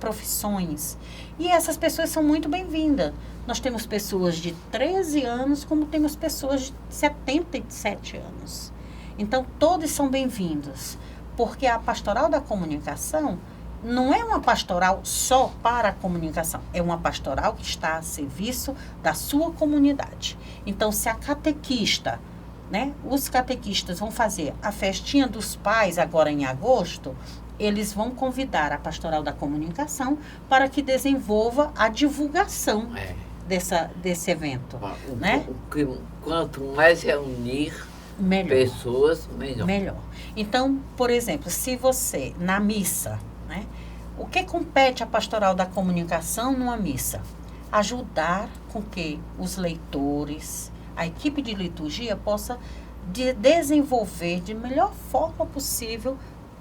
profissões. E essas pessoas são muito bem-vindas. Nós temos pessoas de 13 anos, como temos pessoas de 77 anos. Então, todos são bem-vindos, porque a pastoral da comunicação não é uma pastoral só para a comunicação, é uma pastoral que está a serviço da sua comunidade. Então, se a catequista, né, os catequistas vão fazer a festinha dos pais agora em agosto, eles vão convidar a pastoral da comunicação para que desenvolva a divulgação desse evento. Né? Quanto mais reunir pessoas, melhor. Então, por exemplo, se você, na missa, né, o que compete à pastoral da comunicação numa missa? Ajudar com que os leitores, a equipe de liturgia possa desenvolver de melhor forma possível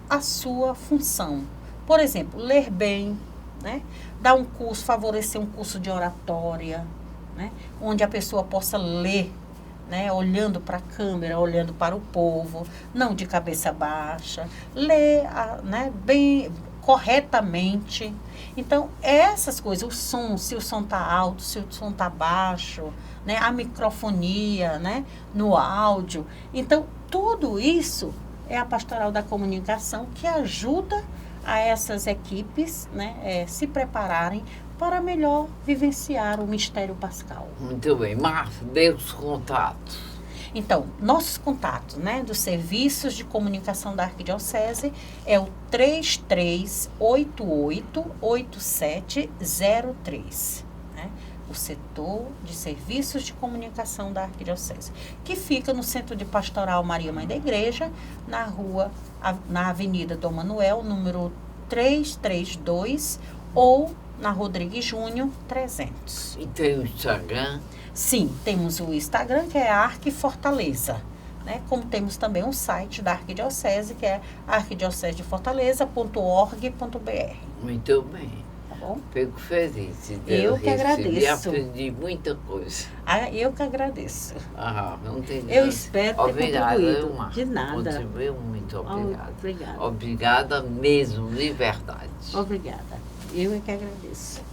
a sua função. Por exemplo, ler bem, né? Dar um curso, favorecer um curso de oratória, né? Onde a pessoa possa ler, né? Olhando para a câmera, olhando para o povo, não de cabeça baixa, ler, né? Bem, corretamente. Então, essas coisas, o som, se o som está alto, se o som está baixo, né? A microfonia, né? No áudio. Então, tudo isso é a pastoral da comunicação que ajuda a essas equipes, né, se prepararem para melhor vivenciar o mistério pascal. Muito bem. Márcia, dê os contatos. Então, nossos contatos, né, dos serviços de comunicação da Arquidiocese é o 3388-8703, né? O setor de serviços de comunicação da Arquidiocese, que fica no Centro de Pastoral Maria Mãe da Igreja, na Avenida Dom Manuel, número 332, ou na Rodrigues Júnior, 300. E tem o Instagram? Sim, temos o Instagram, que é Arquifortaleza, né? Como temos também um site da Arquidiocese, que é arquidiocesedefortaleza.org.br. Muito bem. Tá bom? Fico feliz de Eu que receber, agradeço. aprendi muita coisa. Eu que agradeço. Não tem Eu espero ter Obrigada, contribuído. Ilma. De nada. Contribuiu muito, obrigada. Obrigada. Obrigada mesmo, de verdade. Obrigada. Eu é que agradeço.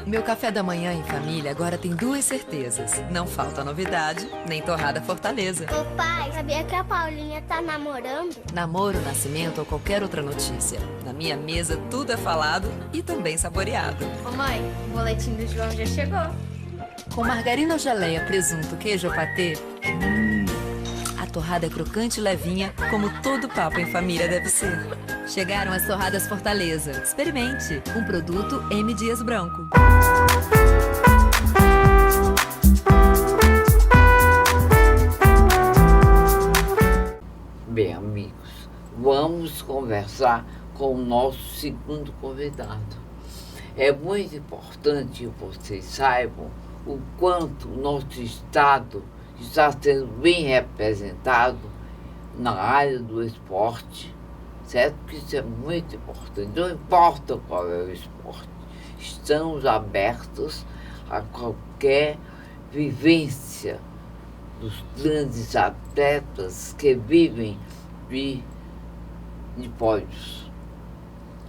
Meu café da manhã em família agora tem 2 certezas. Não falta novidade, nem torrada Fortaleza. Ô pai, sabia que a Paulinha tá namorando? Namoro, nascimento ou qualquer outra notícia. Na minha mesa tudo é falado e também saboreado. Ô mãe, o boletim do João já chegou. Com margarina ou geleia, presunto, queijo ou patê, a torrada é crocante e levinha, como todo papo em família deve ser. Chegaram as torradas Fortaleza. Experimente. Um produto M. Dias Branco. Bem, amigos, vamos conversar com o nosso segundo convidado. É muito importante que vocês saibam o quanto o nosso estado está sendo bem representado na área do esporte, certo? Que isso é muito importante. Não importa qual é o esporte, estamos abertos a qualquer vivência dos grandes atletas que vivem de pódios,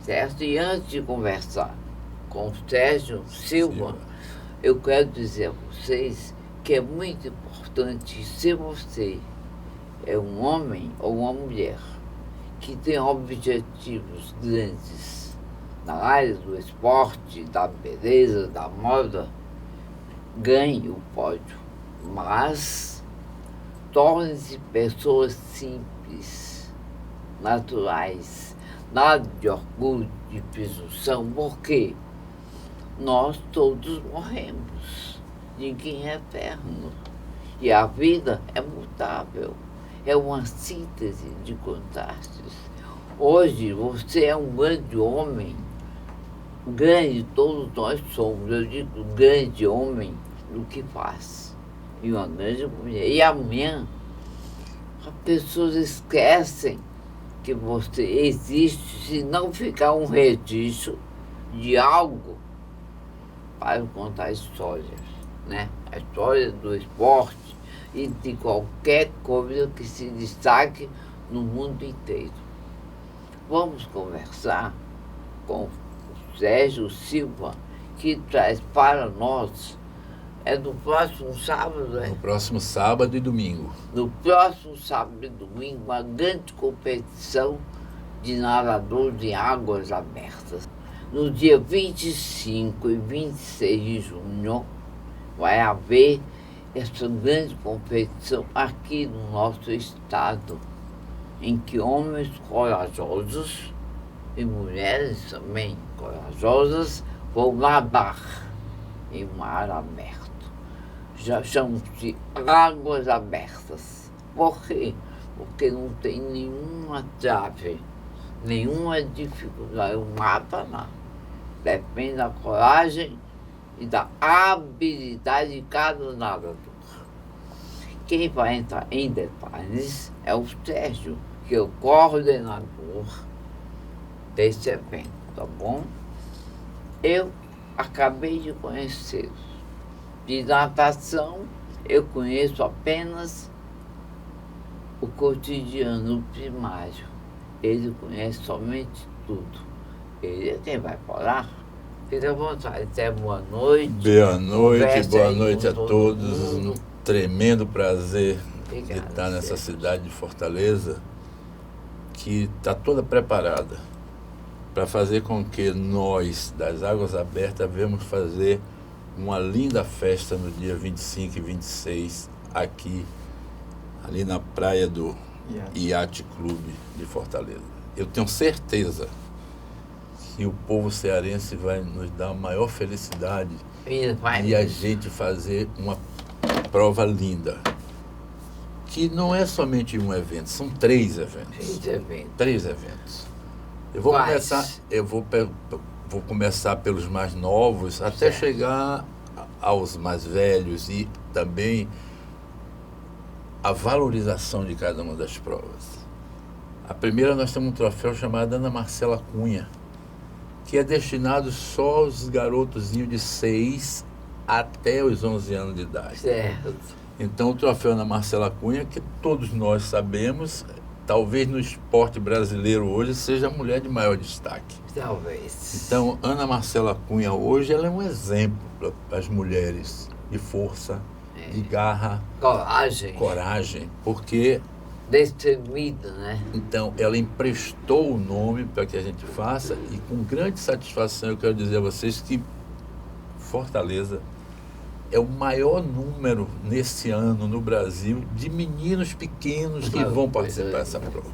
certo? E antes de conversar com o Sérgio Silva, eu quero dizer a vocês que é muito importante, se você é um homem ou uma mulher que tem objetivos grandes na área do esporte, da beleza, da moda, ganhe o pódio, mas torne-se pessoas simples, naturais, nada de orgulho, de presunção, porque nós todos morremos, ninguém é eterno. E a vida é mutável, é uma síntese de contrastes. Hoje você é um grande homem, grande todos nós somos, eu digo grande homem no que faz, e uma grande mulher. E amanhã as pessoas esquecem que você existe se não ficar um registro de algo para contar histórias, né? A história do esporte e de qualquer coisa que se destaque no mundo inteiro. Vamos conversar com o Sérgio Silva, que traz para nós, é no próximo sábado, né? No próximo sábado e domingo. No próximo sábado e domingo, uma grande competição de nadadores em águas abertas. No dia 25 e 26 de junho, vai haver essa grande competição aqui no nosso estado, em que homens corajosos e mulheres também corajosas vão nadar em mar aberto. Já chamam-se águas abertas. Por quê? Porque não tem nenhuma trave, nenhuma dificuldade. O mar está lá. Depende da coragem e da habilidade de cada nadador. Quem vai entrar em detalhes é o Sérgio, que é o coordenador desse evento, tá bom? Eu acabei de conhecê-lo. De natação, eu conheço apenas o cotidiano primário. Ele conhece somente tudo. Ele é quem vai falar. Fica à vontade. Até boa noite. Boa noite, Conversa boa aí noite com a todo todos. mundo. Um tremendo prazer Obrigada, estar nessa Sérgio. cidade de Fortaleza, que está toda preparada para fazer com que nós, das Águas Abertas, venhamos fazer uma linda festa no dia 25 e 26, aqui, ali na praia do Yacht Clube de Fortaleza. Eu tenho certeza que o povo cearense vai nos dar a maior felicidade e a gente fazer uma prova linda. Que não é somente um evento, são 3 eventos. 3 eventos. Eu vou começar pelos mais novos, até chegar aos mais velhos, e também a valorização de cada uma das provas. A primeira, nós temos um troféu chamado Ana Marcela Cunha, que é destinado só aos garotozinhos de 6 até os 11 anos de idade. Certo. Então, o troféu Ana Marcela Cunha, que todos nós sabemos, talvez no esporte brasileiro hoje seja a mulher de maior destaque. Talvez. Então, Ana Marcela Cunha hoje, ela é um exemplo para as mulheres de força, de garra, coragem, porque Destemida, né? então ela emprestou o nome para que a gente faça, e com grande satisfação eu quero dizer a vocês que Fortaleza é o maior número nesse ano no Brasil de meninos pequenos que vão participar dessa prova.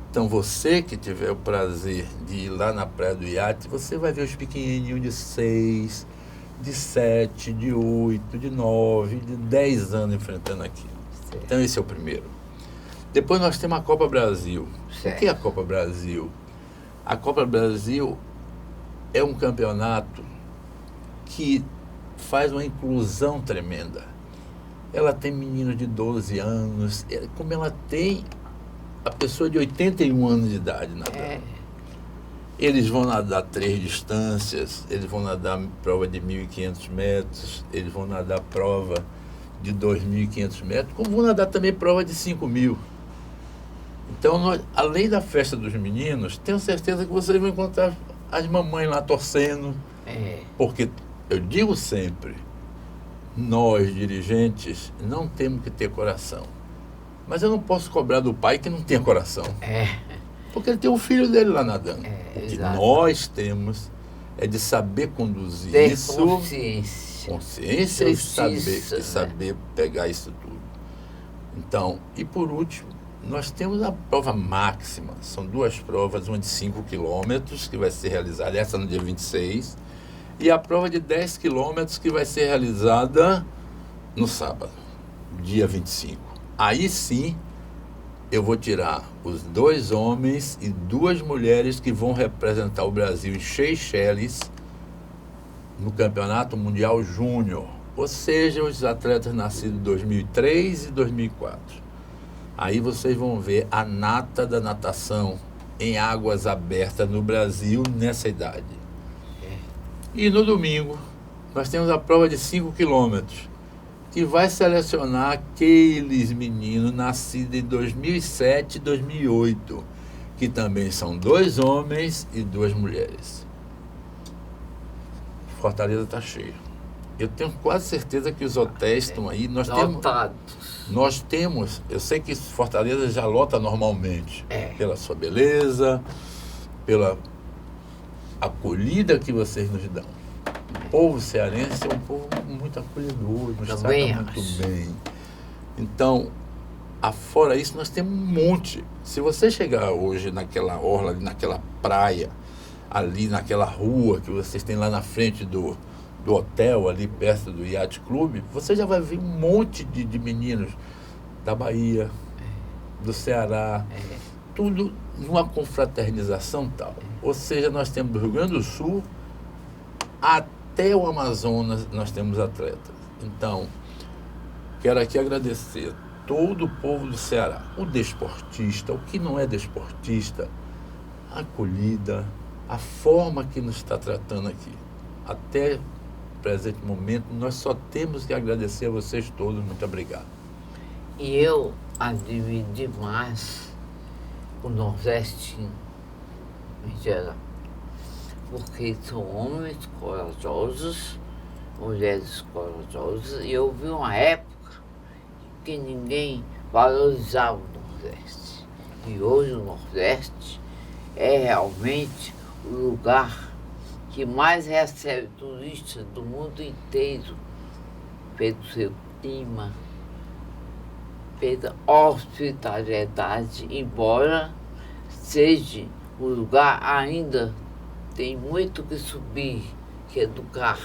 Então, você que tiver o prazer de ir lá na Praia do Iate, você vai ver os pequenininhos de 6, de 7, de 8, de 9, de 10 anos enfrentando aquilo. Então, esse é o primeiro. Depois nós temos a Copa Brasil. O que é a Copa Brasil? A Copa Brasil é um campeonato que faz uma inclusão tremenda. Ela tem meninos de 12 anos, como ela tem a pessoa de 81 anos de idade nadando. Eles vão nadar 3 distâncias, eles vão nadar prova de 1.500 metros, eles vão nadar prova de 2.500 metros, como vão nadar também prova de 5.000. Então, nós, além da festa dos meninos, tenho certeza que vocês vão encontrar as mamães lá torcendo, porque eu digo sempre, nós dirigentes não temos que ter coração. Mas eu não posso cobrar do pai que não tem coração. Porque ele tem o filho dele lá nadando. O que nós temos é de saber conduzir ter isso. Consciência e saber pegar isso tudo. Então, e por último, nós temos a prova máxima. São 2 provas, uma de 5 quilômetros, que vai ser realizada essa no dia 26, e a prova de 10 quilômetros, que vai ser realizada no sábado, dia 25. Aí sim, eu vou tirar os 2 homens e 2 mulheres que vão representar o Brasil em Seychelles no Campeonato Mundial Júnior. Ou seja, os atletas nascidos em 2003 e 2004. Aí vocês vão ver a nata da natação em águas abertas no Brasil nessa idade. E no domingo, nós temos a prova de 5 quilômetros, que vai selecionar aqueles meninos nascidos em 2007 e 2008, que também são 2 homens e 2 mulheres. Fortaleza está cheio. Eu tenho quase certeza que os hotéis estão aí. Nós temos, eu sei que Fortaleza já lota normalmente, pela sua beleza, pela acolhida que vocês nos dão. O povo cearense é um povo muito acolhedor, nos trata muito bem. Então, afora isso, nós temos um monte. Se você chegar hoje naquela orla, naquela praia, ali naquela rua que vocês têm lá na frente do hotel, ali perto do Yacht Clube, você já vai ver um monte de meninos da Bahia, do Ceará, tudo numa confraternização tal. Ou seja, nós temos do Rio Grande do Sul até o Amazonas, nós temos atletas. Então, quero aqui agradecer todo o povo do Ceará, o desportista, o que não é desportista, a acolhida, a forma que nos está tratando aqui. Até o presente momento, nós só temos que agradecer a vocês todos. Muito obrigado. E eu admiro demais o nordestino em geral, porque são homens corajosos, mulheres corajosas, e eu vi uma época que ninguém valorizava o Nordeste. E hoje o Nordeste é realmente o lugar que mais recebe turistas do mundo inteiro, pelo seu clima, pela hospitalidade, embora seja o lugar ainda tem muito que subir, que educar,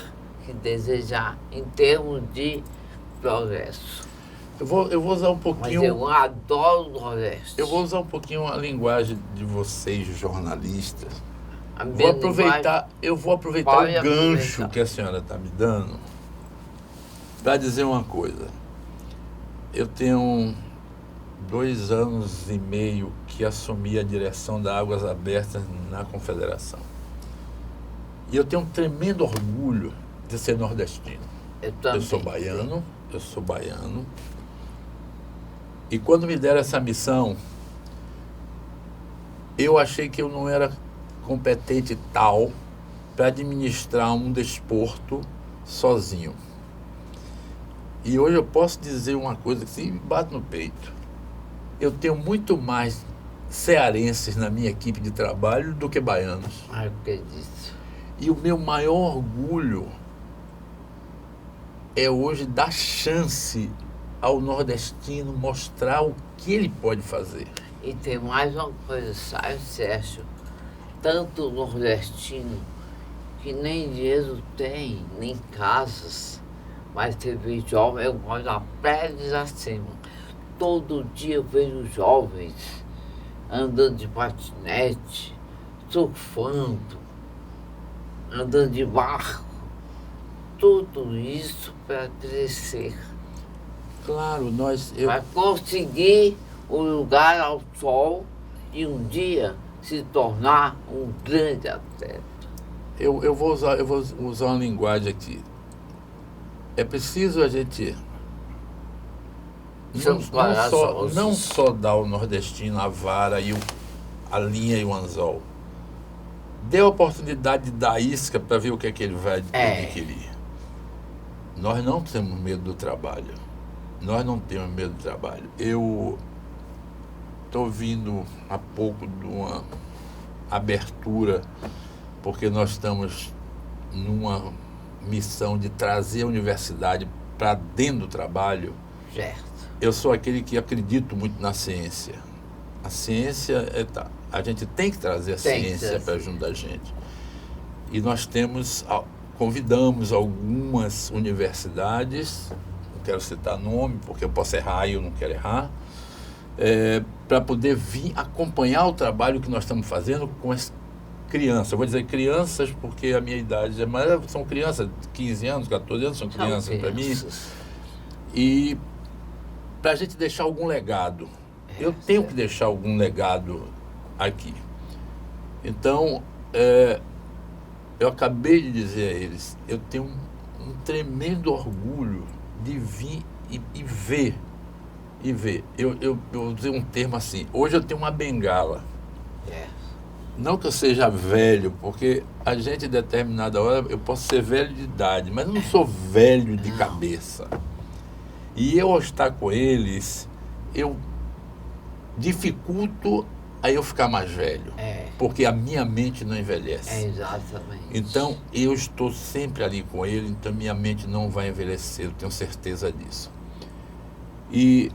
que desejar em termos de progresso. Eu vou usar um Mas pouquinho. eu adoro o Nordeste. Eu vou usar um pouquinho a linguagem de vocês, jornalistas. A Eu minha vou aproveitar Pode o gancho aproveitar. que a senhora está me dando para dizer uma coisa. Eu tenho 2 anos e meio que assumi a direção da Águas Abertas na Confederação. E eu tenho um tremendo orgulho de ser nordestino. Eu Eu sou baiano. E quando me deram essa missão, eu achei que eu não era competente tal para administrar um desporto sozinho. E hoje eu posso dizer uma coisa que se bate no peito. Eu tenho muito mais cearenses na minha equipe de trabalho do que baianos. Ah, eu acredito. E o meu maior orgulho é hoje dar chance ao nordestino mostrar o que ele pode fazer. E tem mais uma coisa, sabe, Sérgio? Tanto o nordestino que nem dinheiro tem, nem casas, mas você vê jovem, eu moro na Praia de Iracema. Todo dia eu vejo jovens andando de patinete, surfando, andando de barco. Tudo isso para crescer. Claro, Para conseguir um lugar ao sol e um dia se tornar um grande atleta. eu vou usar uma linguagem aqui. É preciso a gente não só dar ao nordestino a vara e a linha e o anzol. Dê a oportunidade de dar isca para ver o que é que ele vai adquirir. Nós não temos medo do trabalho. Nós não temos medo do trabalho. Eu estou vindo há pouco de uma abertura, porque nós estamos numa missão de trazer a universidade para dentro do trabalho. Certo. Eu sou aquele que acredito muito na ciência. A ciência a gente tem que trazer a ciência para junto da gente. E nós convidamos algumas universidades, não quero citar nome, porque eu posso errar e eu não quero errar, para poder vir acompanhar o trabalho que nós estamos fazendo com as crianças. Eu vou dizer crianças porque a minha idade mas são crianças de 15 anos, 14 anos, são crianças para mim. E para a gente deixar algum legado. Eu tenho que deixar algum legado aqui. Então, eu acabei de dizer a eles, eu tenho um tremendo orgulho de vir e ver. Eu usei um termo assim, hoje eu tenho uma bengala. Não que eu seja velho, porque a gente, em determinada hora, eu posso ser velho de idade, mas eu não sou velho de cabeça. E eu, ao estar com eles, eu dificulto a eu ficar mais velho, porque a minha mente não envelhece. Exatamente. Então, eu estou sempre ali com ele, então minha mente não vai envelhecer, eu tenho certeza disso. E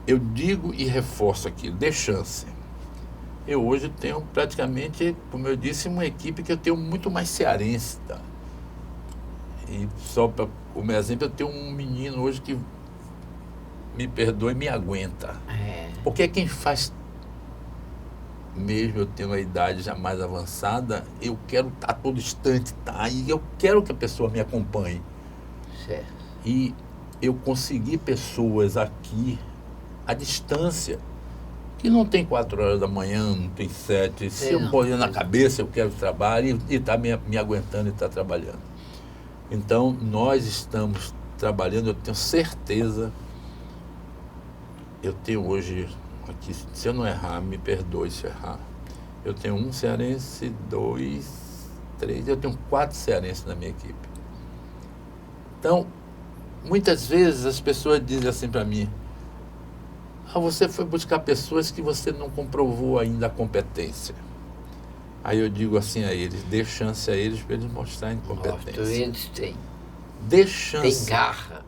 eu digo e reforço aqui, dê chance. Eu hoje tenho praticamente, como eu disse, uma equipe que eu tenho muito mais cearense. Tá? E só para como exemplo, eu tenho um menino hoje que, me perdoe, me aguenta. Porque é quem faz, mesmo eu tendo a idade já mais avançada, eu quero estar a todo instante, tá? E eu quero que a pessoa me acompanhe. Certo. E eu consegui pessoas aqui, à distância, que não tem 4 horas da manhã, não tem 7. Se eu pôr na cabeça, eu quero trabalhar e está me aguentando e está trabalhando. Então, nós estamos trabalhando, eu tenho certeza. Eu tenho hoje, aqui, se eu não errar, me perdoe se eu errar. Eu tenho um cearense, 2, 3, eu tenho 4 cearenses na minha equipe. Então, muitas vezes as pessoas dizem assim para mim, você foi buscar pessoas que você não comprovou ainda a competência. Aí eu digo assim a eles, dê chance a eles para eles mostrarem competência. Eles têm. Dê chance. Tem garra.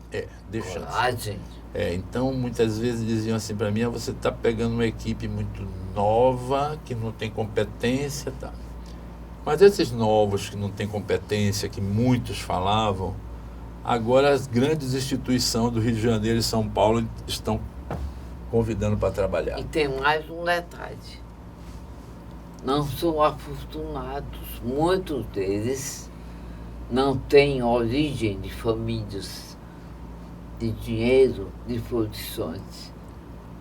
Dê chance. Coragem. Então, muitas vezes diziam assim para mim, você está pegando uma equipe muito nova, que não tem competência, tá. Mas esses novos que não têm competência, que muitos falavam, agora as grandes instituições do Rio de Janeiro e São Paulo estão convidando para trabalhar. E tem mais um detalhe. Não são afortunados. Muitos deles não têm origem de famílias de dinheiro, de posições.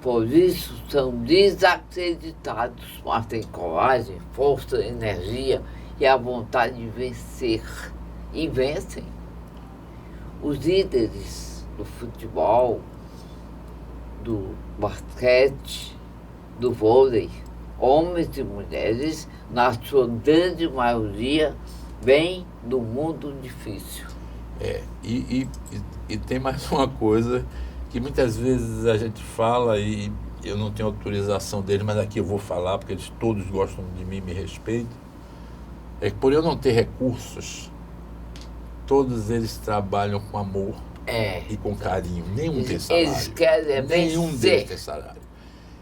Por isso são desacreditados, mas têm coragem, força, energia e a vontade de vencer. E vencem. Os líderes do futebol, do basquete, do vôlei, homens e mulheres, na sua grande maioria, vêm do mundo difícil. E tem mais uma coisa que muitas vezes a gente fala e eu não tenho autorização deles, mas aqui eu vou falar porque eles todos gostam de mim e me respeitam. É que por eu não ter recursos, todos eles trabalham com amor e com carinho. Nenhum tem salário. Eles querem Nenhum vencer. deles tem salário.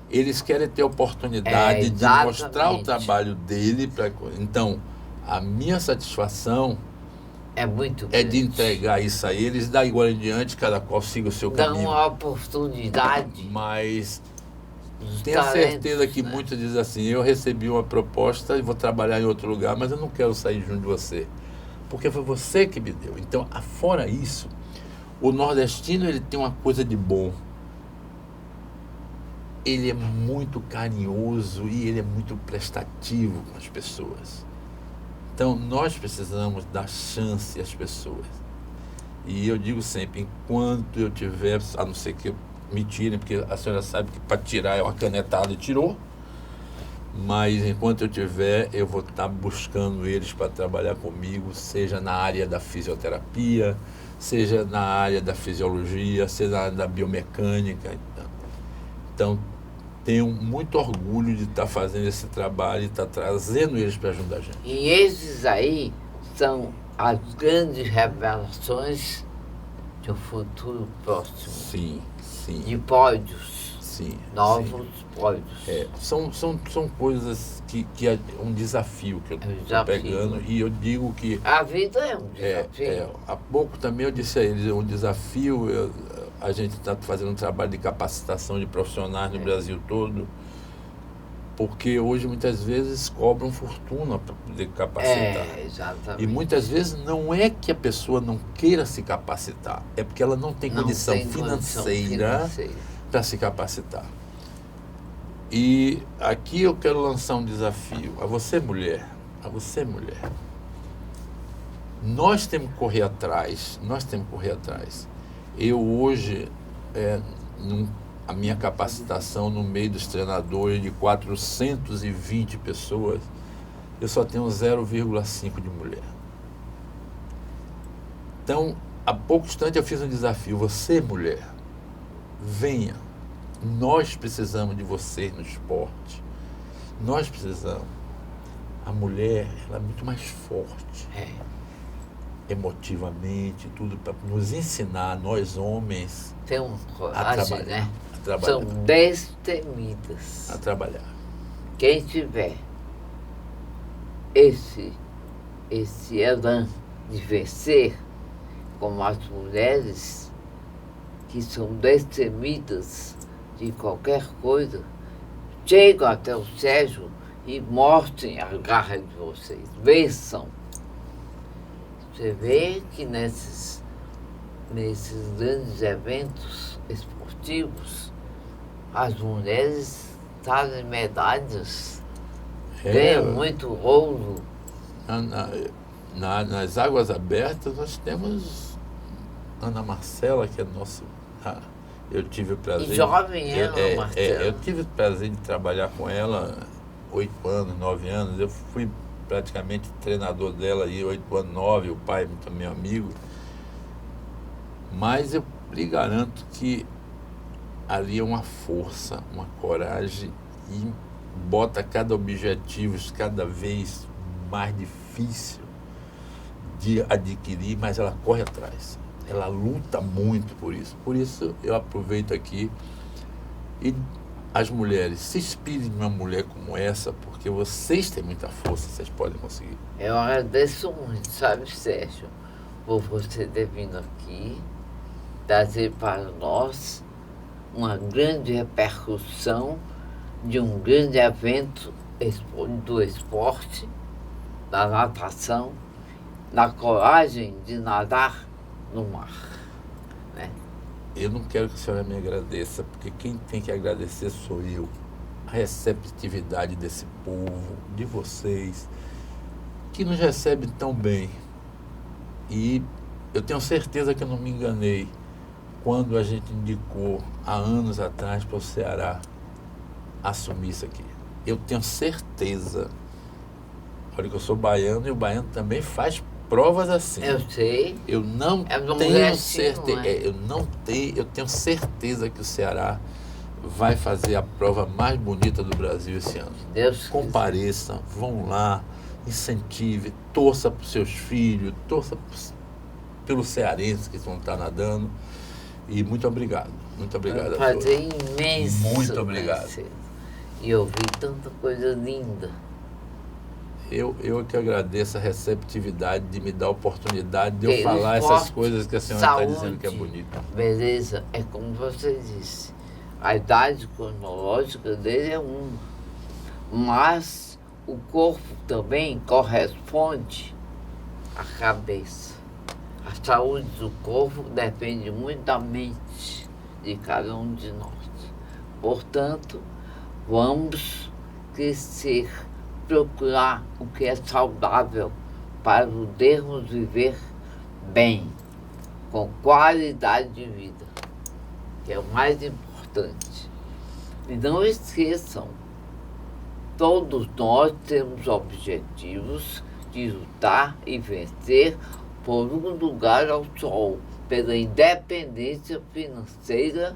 Eles querem ter oportunidade de mostrar o trabalho dele. Então, a minha satisfação é muito é grande. de entregar isso a eles, daí agora em diante, cada qual siga o seu caminho. Dá uma oportunidade. Mas Os tenho talentos, certeza que né? muitos dizem assim, eu recebi uma proposta e vou trabalhar em outro lugar, mas eu não quero sair junto de você, porque foi você que me deu. Então, fora isso, o nordestino ele tem uma coisa de bom. Ele é muito carinhoso e ele é muito prestativo com as pessoas. Então, nós precisamos dar chance às pessoas. E eu digo sempre, enquanto eu tiver, a não ser que me tirem, porque a senhora sabe que para tirar é uma canetada e tirou, mas enquanto eu tiver, eu vou estar buscando eles para trabalhar comigo, seja na área da fisioterapia, seja na área da fisiologia, seja na área da biomecânica. Então, tenho muito orgulho de estar fazendo esse trabalho e estar trazendo eles para ajudar a gente. E esses aí são as grandes revelações de um futuro próximo. Sim, sim. De pódios. Sim. Novos pódios. São coisas que é um desafio que eu estou pegando, e eu digo que a vida é um desafio. Há pouco também eu disse a eles, um desafio, a gente está fazendo um trabalho de capacitação de profissionais no Brasil todo, porque hoje muitas vezes cobram fortuna para poder capacitar. Exatamente. E muitas vezes não é que a pessoa não queira se capacitar, é porque ela não tem condição financeira para se capacitar. E aqui eu quero lançar um desafio a você, mulher. Nós temos que correr atrás. Eu hoje, a minha capacitação no meio dos treinadores de 420 pessoas, eu só tenho 0,5 de mulher. Então, há pouco instante eu fiz um desafio. Você, mulher, venha. Nós precisamos de você no esporte. Nós precisamos. A mulher, ela é muito mais forte. Emotivamente, tudo, para nos ensinar, nós homens, tem um coragem, né? A trabalhar. São destemidas. A trabalhar. Quem tiver esse elan de vencer, como as mulheres que são destemidas de qualquer coisa, chegam até o Sérgio e mostrem a garra de vocês, vençam. Você vê que nesses grandes eventos esportivos, as mulheres trazem medalhas, ganham muito ouro. Nas águas abertas nós temos Ana Marcela, que é nosso... Eu tive o prazer... E jovem Ana Marcela. Eu tive o prazer de trabalhar com ela 8 anos, 9 anos. Eu fui praticamente treinador dela aí, 8 anos, 9, o pai muito meu amigo. Mas eu lhe garanto que ali é uma força, uma coragem e bota cada objetivo cada vez mais difícil de adquirir, mas ela corre atrás. Ela luta muito por isso. Por isso eu aproveito aqui e as mulheres, se inspirem numa mulher como essa, porque vocês têm muita força, vocês podem conseguir. Eu agradeço muito, sabe, Sérgio, por você ter vindo aqui, trazer para nós uma grande repercussão de um grande evento do esporte, da natação, da coragem de nadar no mar, né? Eu não quero que a senhora me agradeça, porque quem tem que agradecer sou eu. A receptividade desse povo, de vocês, que nos recebe tão bem. E eu tenho certeza que eu não me enganei quando a gente indicou há anos atrás para o Ceará assumir isso aqui. Eu tenho certeza. Olha que eu sou baiano e o baiano também faz provas assim. Eu sei. Eu não um tenho restinho, certeza. né? Eu tenho certeza que o Ceará vai fazer a prova mais bonita do Brasil esse ano. Deus Compareçam, vão lá, incentive, torça para os seus filhos, torça pelos cearenses que vão estar nadando. E muito obrigado. Muito obrigado. É um prazer imenso. Muito obrigado. E eu vi tanta coisa linda. Eu que agradeço a receptividade de me dar a oportunidade de eu Porque falar esporte, essas coisas que a senhora está dizendo que é saúde, bonita. Beleza, é como você disse. A idade cronológica dele é uma. Mas o corpo também corresponde à cabeça. A saúde do corpo depende muito da mente de cada um de nós. Portanto, vamos crescer, procurar o que é saudável para podermos viver bem, com qualidade de vida, que é o mais importante. E não esqueçam, todos nós temos objetivos de lutar e vencer por um lugar ao sol, pela independência financeira,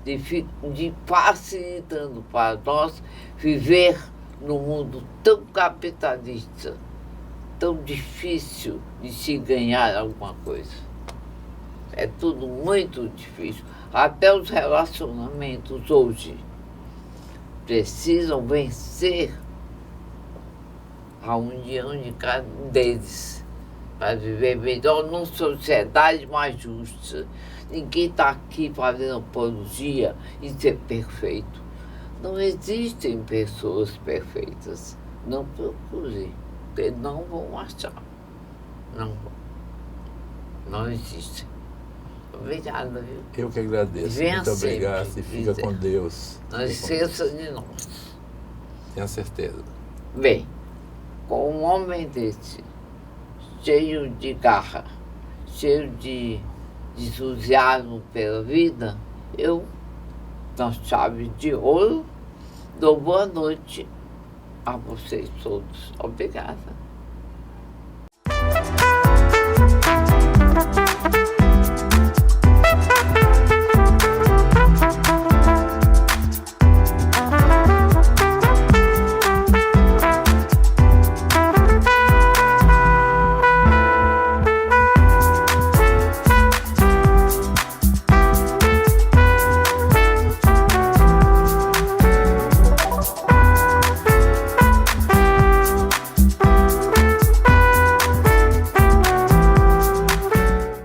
de facilitando para nós viver num mundo tão capitalista, tão difícil de se ganhar alguma coisa. É tudo muito difícil. Até os relacionamentos hoje precisam vencer a união de cada um deles para viver melhor numa sociedade mais justa. Ninguém está aqui fazendo apologia e ser perfeito. Não existem pessoas perfeitas. Não procure, porque não vão achar. Não vão. Não existem. Obrigada, viu? Eu que agradeço. Venha Muito obrigado sempre, e fica Lisa. com Deus. Não esqueça de nós. Tenha certeza. Bem, com um homem desse, cheio de garra, cheio de entusiasmo pela vida, eu, na chave de ouro, dou boa noite a vocês todos. Obrigada.